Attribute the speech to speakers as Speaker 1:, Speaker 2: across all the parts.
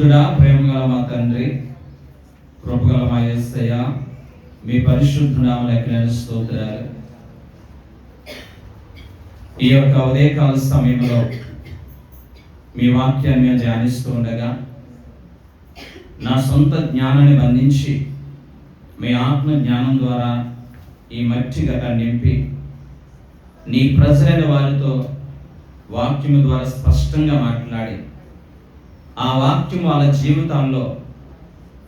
Speaker 1: పరిశుద్ధుడా, ప్రేమగల మా తండ్రి, కృపగల మా యేసయ్య, మీ పరిశుద్ధ నామమునకు స్తోత్రాలు. ఈ యొక్క ఉదయకాల సమయంలో మీ వాక్యాన్ని మేము ధ్యానిస్తూ ఉండగా నా సొంత జ్ఞానాన్ని బంధించి మీ ఆత్మ జ్ఞానం ద్వారా ఈ మట్టి గట నింపి నీ ప్రజలైన వారితో వాక్యము ద్వారా స్పష్టంగా మాట్లాడి ఆ వాక్యం వాళ్ళ జీవితాల్లో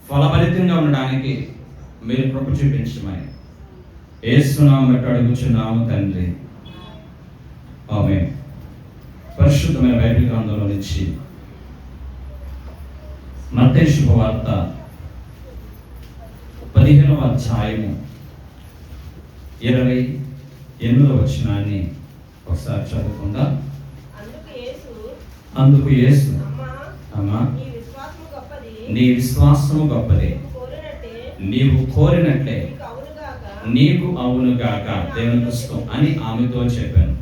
Speaker 1: ఫలభరితంగా ఉండడానికి మీరు కృప చూపించమని యేసు నామమున అడుగుచున్నాము తండ్రి, ఆమేన్. పరిశుద్ధమైన బైబిల్ గ్రంథంలో నుంచి మత్తయి శుభవార్త 15వ అధ్యాయము 28వ వచనాన్ని ఒకసారి చదువుకుందాం. అందుకు యేసు, అమ్మా, నీ విశ్వాసము గొప్పది, నీవు కోరినట్లే నీకు అవునుగాక, దేవుని పుస్తకం అని ఆమెతో చెప్పాను.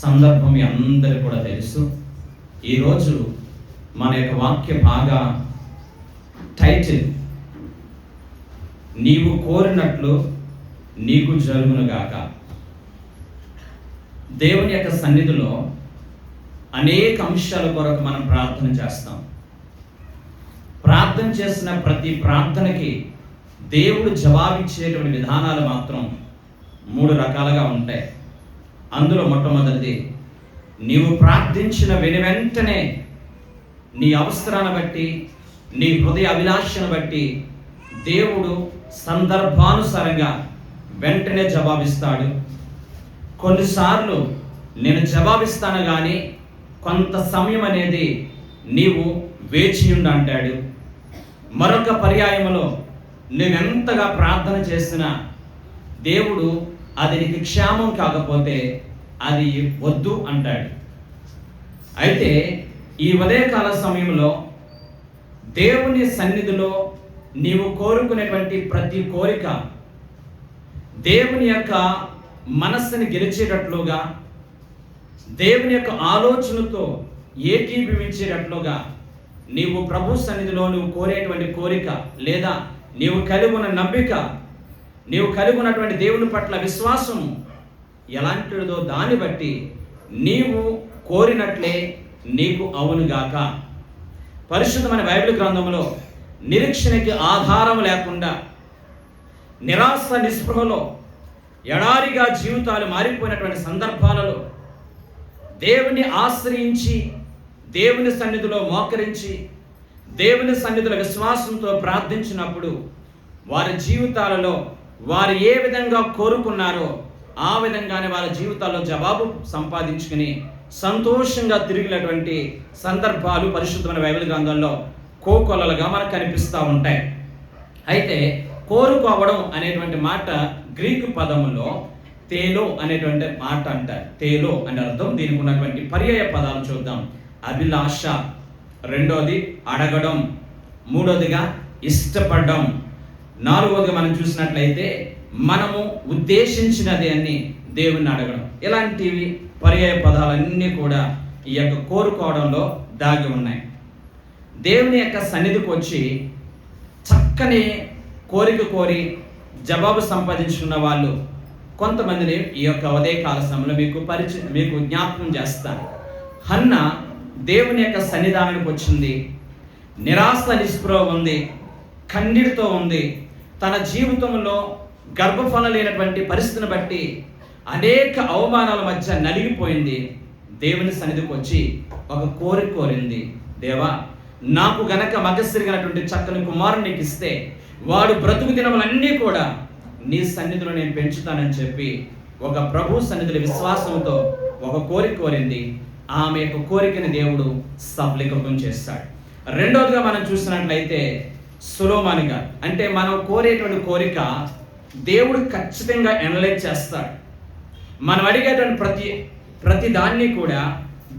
Speaker 1: సందర్భం మీ అందరికీ కూడా తెలుసు. ఈరోజు మన యొక్క వాక్య భాగా టైటిల్ నీవు కోరినట్లు నీకు జరుగునుగాక. దేవుని యొక్క సన్నిధిలో అనేక అంశాల కొరకు మనం ప్రార్థన చేస్తాం. ప్రార్థన చేసిన ప్రతి ప్రార్థనకి దేవుడు జవాబిచ్చేటువంటి విధానాలు మాత్రం 3 రకాలుగా ఉంటాయి. అందులో మొట్టమొదటిది, నీవు ప్రార్థించిన వెంటనే నీ అవసరాన్ని బట్టి, నీ హృదయ అభిలాషను బట్టి దేవుడు సందర్భానుసారంగా వెంటనే జవాబిస్తాడు. కొన్నిసార్లు నేను జవాబిస్తాను కానీ కొంత సమయం అనేది నీవు వేచి ఉండు అంటాడు. మరొక పర్యాయములో నువ్వెంతగా ప్రార్థన చేసినా దేవుడు అది నీకు క్షేమం కాకపోతే అది వద్దు అంటాడు. అయితే ఈ ఉదయకాల సమయంలో దేవుని సన్నిధిలో నీవు కోరుకునేటువంటి ప్రతి కోరిక దేవుని యొక్క మనస్సుని గెలిచేటట్లుగా, దేవుని యొక్క ఆలోచనతో ఏకీభవించేటట్లుగా నీవు ప్రభు సన్నిధిలో నువ్వు కోరేటువంటి కోరిక, లేదా నీవు కలిగి ఉన్న నమ్మిక, నీవు కలిగి ఉన్నటువంటి దేవుని పట్ల విశ్వాసము ఎలాంటిదో దాన్ని బట్టి నీవు కోరినట్లే నీకు అవునుగాక. పరిశుద్ధమైన బైబిల్ గ్రంథంలో నిరీక్షణకి ఆధారం లేకుండా, నిరాశ నిస్పృహలో ఎడారిగా జీవితాలు మారిపోయినటువంటి సందర్భాలలో దేవుని ఆశ్రయించి, దేవుని సన్నిధిలో మోకరించి, దేవుని సన్నిధిలో విశ్వాసంతో ప్రార్థించినప్పుడు వారి జీవితాలలో వారు ఏ విధంగా కోరుకున్నారో ఆ విధంగానే వారి జీవితాల్లో జవాబు సంపాదించుకుని సంతోషంగా తిరిగినటువంటి సందర్భాలు పరిశుద్ధమైన బైబిల్ గ్రంథంలో కోకొల్లలుగా మనకు కనిపిస్తూ ఉంటాయి. అయితే కోరుకోవడం అనేటువంటి మాట గ్రీకు పదములో తేలో అనేటువంటి మాట అంటారు. తేలో అనే అర్థం. దీనికి ఉన్నటువంటి పర్యాయ పదాలు చూద్దాం. అభిలాష, రెండోది అడగడం, మూడోదిగా ఇష్టపడడం, నాలుగోదిగా మనం చూసినట్లయితే మనము ఉద్దేశించినది అని దేవుణ్ణి అడగడం. ఇలాంటివి పర్యాయ పదాలన్నీ కూడా ఈ యొక్క కోరుకోవడంలో దాగి ఉన్నాయి. దేవుని యొక్క సన్నిధికి వచ్చి చక్కని కోరిక కోరి జవాబు సంపాదించుకున్న వాళ్ళు కొంతమందిని ఈ యొక్క ఉదయకాల సమయంలో మీకు జ్ఞాపకం చేస్తాను. హన్న దేవుని యొక్క సన్నిధానానికి వచ్చింది. నిరాశ నిస్పృహ ఉంది, కన్నీటితో ఉంది. తన జీవితంలో గర్భఫలం లేనటువంటి పరిస్థితిని బట్టి అనేక అవమానాల మధ్య నలిగిపోయింది. దేవుని సన్నిధికి వచ్చి ఒక కోరిక కోరింది. దేవా, నాకు గనక మగసిరిగినటువంటి చక్కని కుమారుని ఇస్తే వాడు బ్రతుకు దినములన్నీ కూడా నీ సన్నిధిలో నేను పెంచుతానని చెప్పి ఒక ప్రభు సన్నిధిలో విశ్వాసంతో ఒక కోరిక కోరింది. ఆమె యొక్క కోరికని దేవుడు సఫలీకృతం చేస్తాడు. రెండోదిగా మనం చూసినట్లయితే సొలొమోను గారు, అంటే మనం కోరేటువంటి కోరిక దేవుడు ఖచ్చితంగా అనలైజ్ చేస్తాడు. మనం అడిగేటువంటి ప్రతి దాన్ని కూడా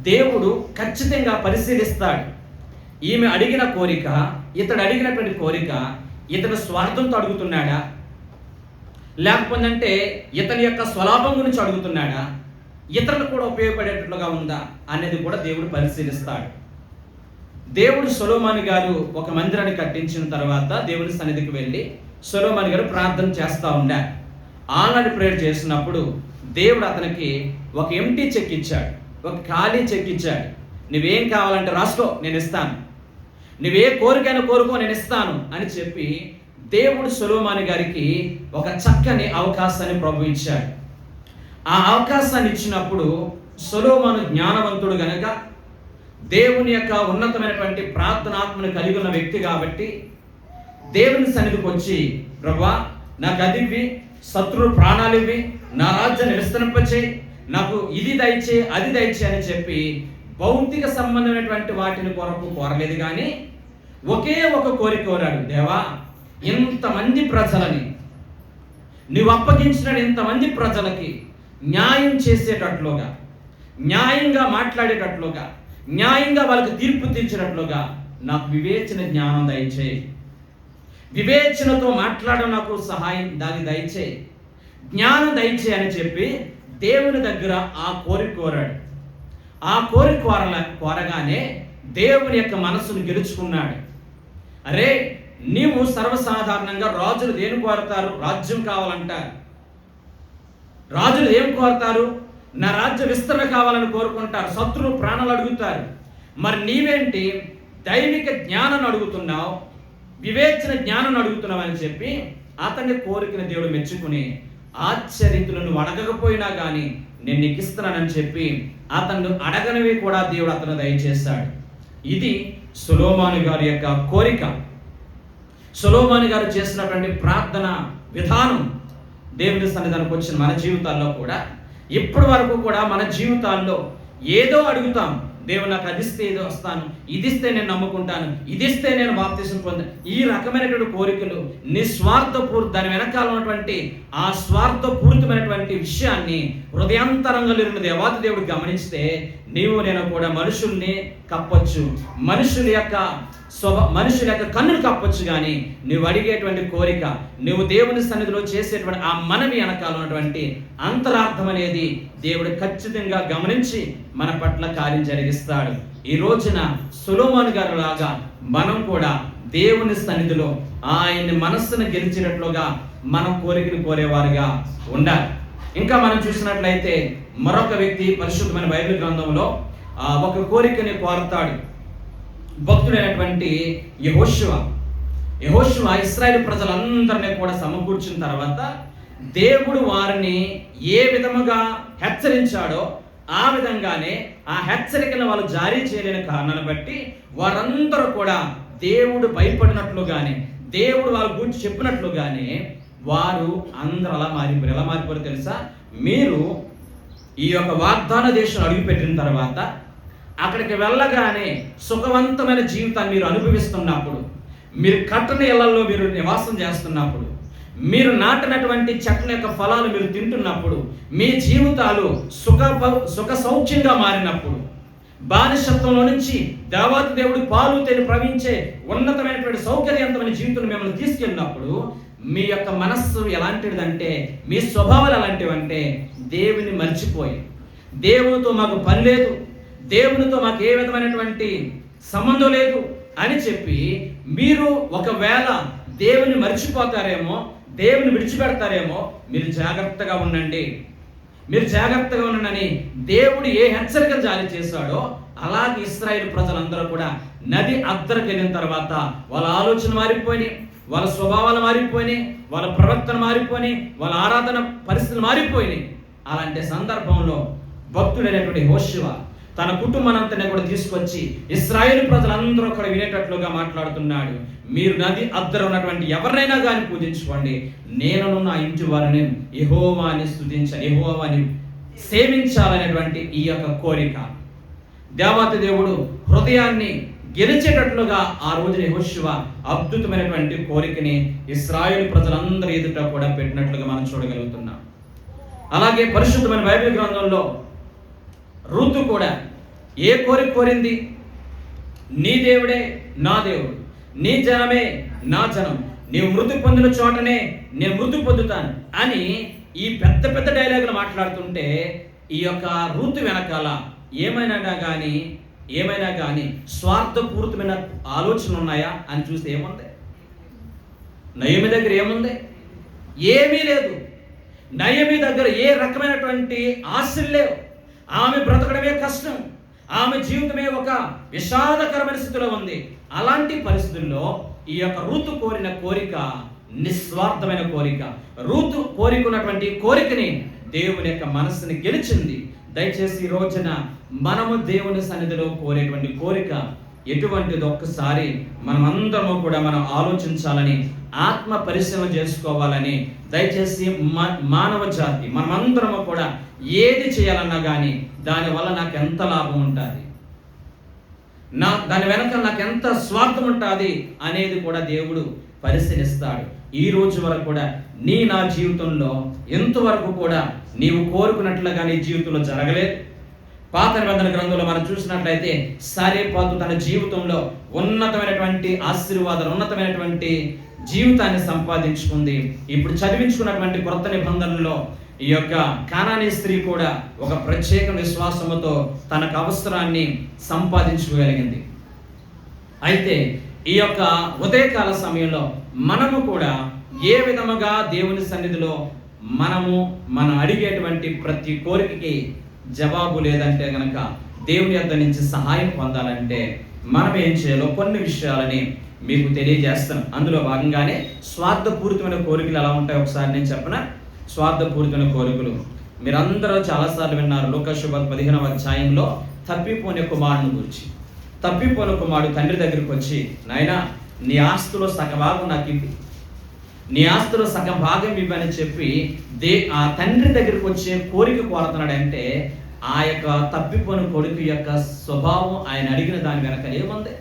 Speaker 1: దేవుడు ఖచ్చితంగా పరిశీలిస్తాడు. ఈమె అడిగిన కోరిక, ఇతడు అడిగినటువంటి కోరిక ఇతడు స్వార్థంతో అడుగుతున్నాడా, లేకపోతే ఇతని యొక్క స్వలాభం గురించి అడుగుతున్నాడా, ఇతరులకు కూడా ఉపయోగపడేటట్లుగా ఉందా అనేది కూడా దేవుడు పరిశీలిస్తాడు. దేవుడు సొలొమోను గారు ఒక మందిరాన్ని కట్టించిన తర్వాత దేవుని సన్నిధికి వెళ్ళి సొలొమోను గారు ప్రార్థన చేస్తూ ఉండారు. ఆల్రెడీ ప్రేయర్ చేసినప్పుడు దేవుడు అతనికి ఒక ఎంటీ చెక్ ఇచ్చాడు, ఒక ఖాళీ చెక్ ఇచ్చాడు. నువ్వేం కావాలంటే రాసుకో, నేను ఇస్తాను. నువ్వే కోరికైనా కోరుకో, నేను ఇస్తాను అని చెప్పి దేవుడు సొలొమోను గారికి ఒక చక్కని అవకాశాన్ని ప్రభు ఇచ్చాడు. ఆ అవకాశాన్ని ఇచ్చినప్పుడు సొలొమోను జ్ఞానవంతుడు గనక, దేవుని యొక్క ఉన్నతమైనటువంటి ప్రార్థనాత్మను కలిగి ఉన్న వ్యక్తి కాబట్టి దేవుని సన్నిధికి వచ్చి, ప్రభువా నాకు అది ఇవ్వి, శత్రువు ప్రాణాలు ఇవ్వి, నా రాజ్యాన్ని విస్తరింపచేయి, నాకు ఇది దయచే అది దయచే అని చెప్పి భౌతిక సంబంధమైనటువంటి వాటిని కొరకు కోరలేదు, కానీ ఒకే ఒక కోరిక కోరాడు. దేవా, ఇంతమంది ప్రజలని నువ్వు అప్పగించిన ఇంతమంది ప్రజలకి న్యాయం చేసేటట్లుగా, న్యాయంగా మాట్లాడేటట్లుగా, న్యాయంగా వాళ్ళకి తీర్పు తీర్చినట్లుగా నాకు వివేచన జ్ఞానం దయచేయి, వివేచనతో మాట్లాడడం నాకు సహాయం దాన్ని దయచేయి, జ్ఞానం దయచేయి అని చెప్పి దేవుని దగ్గర ఆ కోరిక కోరాడు. ఆ కోరిక కోరగానే దేవుని యొక్క మనసును గెలుచుకున్నాడు. అరే, నీవు సర్వసాధారణంగా రాజులు దేని కోరతారు? రాజ్యం కావాలంటారు. రాజులు ఏం కోరతారు? నా రాజ్య విస్తరణ కావాలని కోరుకుంటారు, శత్రువు ప్రాణాలు అడుగుతారు. మరి నీవేంటి దైవిక జ్ఞానం అడుగుతున్నావు, వివేచన జ్ఞానం అడుగుతున్నావు అని చెప్పి అతని కోరికను దేవుడు మెచ్చుకుని, ఆశ్చర్యతులు నువ్వు అడగకపోయినా కానీ నేను నీకు ఇస్తున్నానని చెప్పి అతను అడగనివి కూడా దేవుడు అతను దయచేస్తాడు. ఇది సొలొమోను గారి యొక్క కోరిక. సొలొమోను గారు చేసినటువంటి ప్రార్థన విధానం దేవుని సన్నిధానికి వచ్చిన మన జీవితాల్లో కూడా ఇప్పటి వరకు కూడా మన జీవితాల్లో ఏదో అడుగుతాం. దేవుడు నాకు అది ఇస్తే ఏదో వస్తాను, ఇది ఇస్తే నేను నమ్ముకుంటాను, ఇది ఇస్తే నేను బాప్తిసం పొందాను, ఈ రకమైనటువంటి కోరికలు దాని వెనకాల ఉన్నటువంటి ఆ స్వార్థపూరితమైనటువంటి విషయాన్ని హృదయాంతరంగంలో ఉన్న దేవాది దేవుడు గమనిస్తే నీవు నేను కూడా మనుషుల్ని కప్పొచ్చు, మనుషుల యొక్క కన్నులు కప్పొచ్చు, కానీ నువ్వు అడిగేటువంటి కోరిక, నువ్వు దేవుని సన్నిధిలో చేసేటువంటి ఆ మనవి వెనకాల ఉన్నటువంటి అంతరార్థం అనేది దేవుడు ఖచ్చితంగా గమనించి మన పట్ల కార్యం జరిగిస్తాడు. ఈ రోజున సొలొమోను గారు లాగా మనం కూడా దేవుని సన్నిధిలో ఆయన్ని మనస్సును గెలిచినట్లుగా మనం కోరికను కోరేవారుగా ఉండాలి. ఇంకా మనం చూసినట్లయితే మరొక వ్యక్తి పరిశుద్ధమైన బైబిల్ గ్రంథంలో ఒక కోరికని కోరతాడు. భక్తుడైనటువంటి యెహోషువ ఇశ్రాయేలు ప్రజలందరినీ కూడా సమకూర్చిన తర్వాత దేవుడు వారిని ఏ విధముగా హెచ్చరించాడో ఆ విధంగానే ఆ హెచ్చరికను వాళ్ళు జారీ చేయలేని కారణాన్ని బట్టి వారందరూ కూడా దేవుడు భయపడినట్లుగానే, దేవుడు వాళ్ళ గురించి చెప్పినట్లుగానే వారు అందరూ ఎలా మారిపోయారు తెలుసా? మీరు ఈ యొక్క వాగ్దాన దేశం అడుగుపెట్టిన తర్వాత అక్కడికి వెళ్ళగానే సుఖవంతమైన జీవితాన్ని మీరు అనుభవిస్తున్నప్పుడు, మీరు కట్టని ఇళ్లలో మీరు నివాసం చేస్తున్నప్పుడు, మీరు నాటినటువంటి చెట్ల యొక్క ఫలాలు మీరు తింటున్నప్పుడు, మీ జీవితాలు సుఖ సౌఖ్యంగా మారినప్పుడు, బానిసత్వంలో నుంచి దేవాతి దేవుడు పాలు తేనె ప్రవహించే ఉన్నతమైనటువంటి సౌకర్యవంతమైన జీవితం మిమ్మల్ని తీసుకెళ్ళినప్పుడు మీ యొక్క మనస్సు ఎలాంటిదంటే, మీ స్వభావాలు ఎలాంటివంటే దేవుని మర్చిపోయి, దేవునితో మాకు పని లేదు, దేవునితో మాకు ఏ విధమైనటువంటి సంబంధం లేదు అని చెప్పి మీరు ఒకవేళ దేవుని మర్చిపోతారేమో, దేవుని విడిచిపెడతారేమో, మీరు జాగ్రత్తగా ఉండండి, మీరు జాగ్రత్తగా ఉండండి. దేవుడు ఏ హెచ్చరికలు జారీ చేశాడో అలాగే ఇశ్రాయేలు ప్రజలందరూ కూడా నది అద్దరికి వెళ్ళిన తర్వాత వాళ్ళ ఆలోచన మారిపోయినాయి, వాళ్ళ స్వభావాలు మారిపోయినాయి, వాళ్ళ ప్రవర్తన మారిపోయినాయి, వాళ్ళ ఆరాధన పరిస్థితులు మారిపోయినాయి. అలాంటి సందర్భంలో భక్తుడైనటువంటి యెహోషువ తన కుటుంబానంతనే కూడా తీసుకొచ్చి ఇశ్రాయేలు ప్రజలందరూ కూడా వినేటట్లుగా మాట్లాడుతున్నాడు. మీరు నది అద్దర ఉన్నటువంటి ఎవరినైనా కానీ పూజించుకోండి, నేను నా ఇంటి వారిని యెహోవాని స్తుతించాలి, యెహోవాని సేవించాలనేటువంటి ఈ యొక్క కోరిక దేవాతి దేవుడు హృదయాన్ని గెలిచేటట్లుగా ఆ రోజున యెహోషువ అద్భుతమైనటువంటి కోరికని ఇశ్రాయేలు ప్రజలందరి ఎదుట కూడా పెట్టినట్లుగా మనం చూడగలుగుతున్నాం. అలాగే పరిశుద్ధమైన బైబిల్ గ్రంథంలో రూతు కూడా ఏ కోరిక కోరింది? నీ దేవుడే నా దేవుడు, నీ జనమే నా జనం, నీవు మృతి పొందిన చోటనే నేను మృతి పొందుతాను అని ఈ పెద్ద పెద్ద డైలాగులు మాట్లాడుతుంటే ఈ యొక్క రూతు వెనకాల ఏమైనా కానీ ఏమైనా కానీ స్వార్థపూరితమైన ఆలోచనలు ఉన్నాయా అని చూస్తే ఏముంది? నయోమి దగ్గర ఏముంది? ఏమీ లేదు. నయోమి దగ్గర ఏ రకమైనటువంటి ఆశలు లేవు. ఆమె బ్రతకడమే కష్టం. ఆమె జీవితమే ఒక విషాదకరమైన స్థితిలో ఉంది. అలాంటి పరిస్థితుల్లో ఈ యొక్క రూతు కోరిన కోరిక నిస్వార్థమైన కోరిక. రూతు కోరికున్నటువంటి కోరికని దేవుని యొక్క మనస్సుని గెలిచింది. దయచేసి ఈ రోజున మనము దేవుని సన్నిధిలో కోరేటువంటి కోరిక ఎటువంటిది ఒక్కసారి మనమందరము కూడా మనం ఆలోచించాలని, ఆత్మ పరిశీలన చేసుకోవాలని, దయచేసి మానవ జాతి మనమందరము కూడా ఏది చేయాలన్నా కానీ దానివల్ల నాకు ఎంత లాభం ఉంటుంది, దాని వెనక నాకు ఎంత స్వార్థం ఉంటుంది అనేది కూడా దేవుడు పరిశీలిస్తాడు. ఈ రోజు వరకు కూడా నా జీవితంలో ఎంతవరకు కూడా నీవు కోరుకున్నట్లుగా నీ జీవితంలో జరగలేదు. పాత నిబంధన గ్రంథంలో మనం చూసినట్లయితే సారేపాతు తన జీవితంలో ఉన్నతమైనటువంటి ఆశీర్వాదాలు, ఉన్నతమైనటువంటి జీవితాన్ని సంపాదించుకుంది. ఇప్పుడు చదివించుకున్నటువంటి కొత్త నిబంధనలో ఈ యొక్క కానానీ స్త్రీ కూడా ఒక ప్రత్యేక విశ్వాసముతో తనకు అవసరాన్ని సంపాదించుకోగలిగింది. అయితే ఈ యొక్క ఉదయకాల సమయంలో మనము కూడా ఏ విధముగా దేవుని సన్నిధిలో మనం అడిగేటువంటి ప్రతి కోరికకి జవాబు లేదంటే గనక దేవుని యొద్ద నుంచి సహాయం పొందాలంటే మనం ఏం చేయాలో కొన్ని విషయాలని మీకు తెలియజేస్తాను. అందులో భాగంగానే స్వార్థపూరితమైన కోరికలు ఎలా ఉంటాయో ఒకసారి నేను చెప్పనా. స్వార్థపూరితమైన కోరికలు మీరందరూ చాలాసార్లు విన్నారు. లూకా సువార్త 15వ అధ్యాయంలో తప్పిపోయిన కుమారుని గురించి. తప్పిపోయిన కుమారుడు తండ్రి దగ్గరికి వచ్చి, నాయనా నీ ఆస్తిలో సగభాగం నాకు ఇవ్వి, నీ ఆస్తిలో సగం భాగం ఇవ్వని చెప్పి ఆ తండ్రి దగ్గరికి వచ్చే కోరిక కోరుతున్నాడంటే ఆ యొక్క తప్పిపోయిన కొడుకు యొక్క స్వభావం ఆయన అడిగిన దాని వెనక ఏముంది?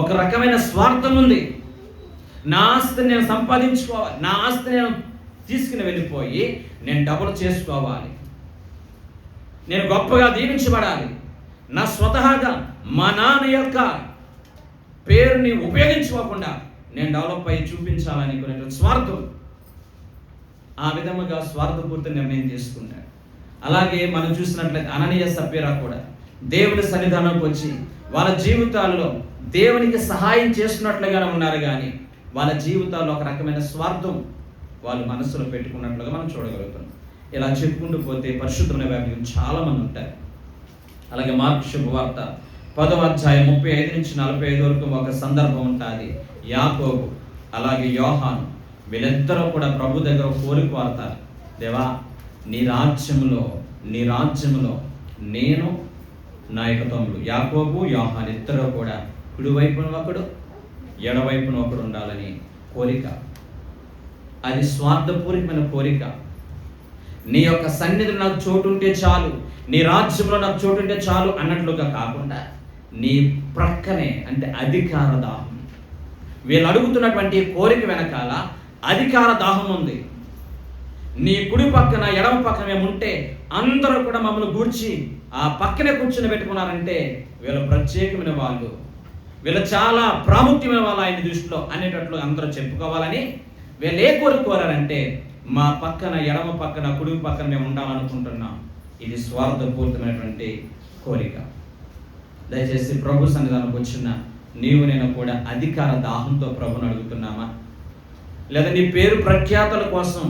Speaker 1: ఒక రకమైన స్వార్థం ఉంది. నా ఆస్తిని నేను సంపాదించుకోవాలి, నా ఆస్తిని నేను తీసుకుని వెళ్ళిపోయి నేను డబుల్ చేసుకోవాలి, నేను గొప్పగా దీవించబడాలి, నా స్వతహాగా మా నాన్న యొక్క పేరుని ఉపయోగించుకోకుండా నేను డెవలప్ అయ్యి చూపించాలని కొన్ని స్వార్థం. ఆ విధముగా స్వార్థపూర్తి నిర్ణయం తీసుకున్నాడు. అలాగే మనం చూసినట్లయితే అననీయ సప్ఫీరా కూడా దేవుని సన్నిధానంకి వచ్చి వాళ్ళ జీవితాల్లో దేవునికి సహాయం చేస్తున్నట్లుగానే ఉన్నారు, కానీ వాళ్ళ జీవితాల్లో ఒక రకమైన స్వార్థం వాళ్ళు మనసులో పెట్టుకున్నట్లుగా మనం చూడగలుగుతున్నాం. ఇలా చెప్పుకుంటూ పోతే పరిశుద్ధమైన వ్యాప్యం చాలా మంది ఉంటారు. అలాగే మార్కు శుభవార్త 10వ అధ్యాయం 35 నుంచి 45 వరకు ఒక సందర్భం ఉంటుంది. యాకోబు అలాగే యోహాను వీళ్ళిద్దరూ కూడా ప్రభు దగ్గర కోరిక కోరతారు. దేవా నీ రాజ్యములో నేను నా యొక్క తమ్ముడు యాకోబు యోహాను ఇద్దరు కూడా కుడివైపున ఒకడు ఎడవైపున ఒకడు ఉండాలని కోరిక. అది స్వార్థపూరితమైన కోరిక. నీ యొక్క సన్నిధిలో నాకు చోటు ఉంటే చాలు, నీ రాజ్యంలో నాకు చోటు ఉంటే చాలు అన్నట్లుగా కాకుండా నీ ప్రక్కనే అంటే అధికార దాహం. వీళ్ళు అడుగుతున్నటువంటి కోరిక వెనకాల అధికార దాహం ఉంది. నీ కుడి పక్కన ఎడమ పక్కన మేము ఉంటే అందరూ కూడా మమ్మల్ని గూర్చి ఆ పక్కనే కూర్చొని పెట్టుకున్నారంటే వీళ్ళు ప్రత్యేకమైన వాళ్ళు, వీళ్ళు చాలా ప్రాముఖ్యమైన వాళ్ళు ఆయన దృష్టిలో అనేటట్లు అందరూ చెప్పుకోవాలని వీళ్ళు ఏ కోరిక కోరారంటే మా పక్కన ఎడమ పక్కన కుడి పక్కన మేము ఉండాలనుకుంటున్నాం. ఇది స్వార్థపూరితమైనటువంటి కోరిక. దయచేసి ప్రభు సన్నిధానికి వచ్చిన నీవు నేను కూడా అధికార దాహంతో ప్రభుని అడుగుతున్నామా, లేదా నీ పేరు ప్రఖ్యాతల కోసం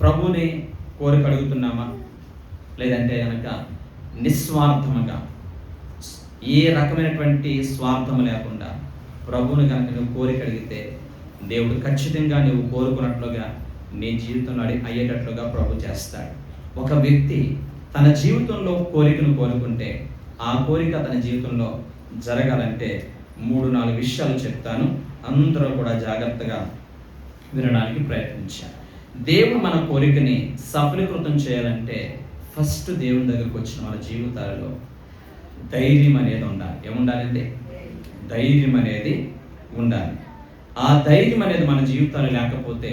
Speaker 1: ప్రభుని కోరిక అడుగుతున్నామా, లేదంటే కనుక నిస్వార్థముగా ఏ రకమైనటువంటి స్వార్థం లేకుండా ప్రభుని కనుక నువ్వు కోరిక అడిగితే దేవుడు ఖచ్చితంగా నువ్వు కోరుకున్నట్లుగా నీ జీవితంలో అయ్యేటట్లుగా ప్రభు చేస్తాడు. ఒక వ్యక్తి తన జీవితంలో కోరికను కోరుకుంటే ఆ కోరిక తన జీవితంలో జరగాలంటే 3-4 విషయాలు చెప్తాను. అందరూ కూడా జాగ్రత్తగా వినడానికి ప్రయత్నించారు. దేవుడు మన కోరికని సఫలీకృతం చేయాలంటే ఫస్ట్ దేవుని దగ్గరకు వచ్చిన మన జీవితాలలో ధైర్యం అనేది ఉండాలి. ఏముండాలండి? ధైర్యం అనేది ఉండాలి. ఆ ధైర్యం అనేది మన జీవితాలు లేకపోతే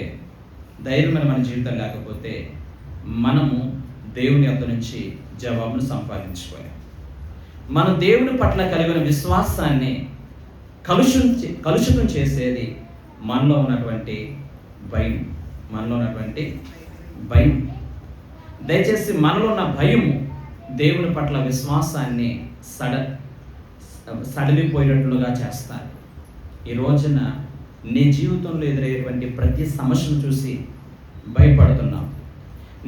Speaker 1: మనము దేవుని యొద్ద నుంచి జవాబును సంపాదించుకోవాలి. మన దేవుని పట్ల కలిగిన విశ్వాసాన్ని కలుషితం చేసేది మనలో ఉన్నటువంటి భయం. దయచేసి మనలో ఉన్న భయము దేవుని పట్ల విశ్వాసాన్ని సడలిపోయేటట్లుగా చేస్తారు. ఈ రోజున నీ జీవితంలో ఎదురయ్యేటువంటి ప్రతి సమస్యను చూసి భయపడుతున్నావు.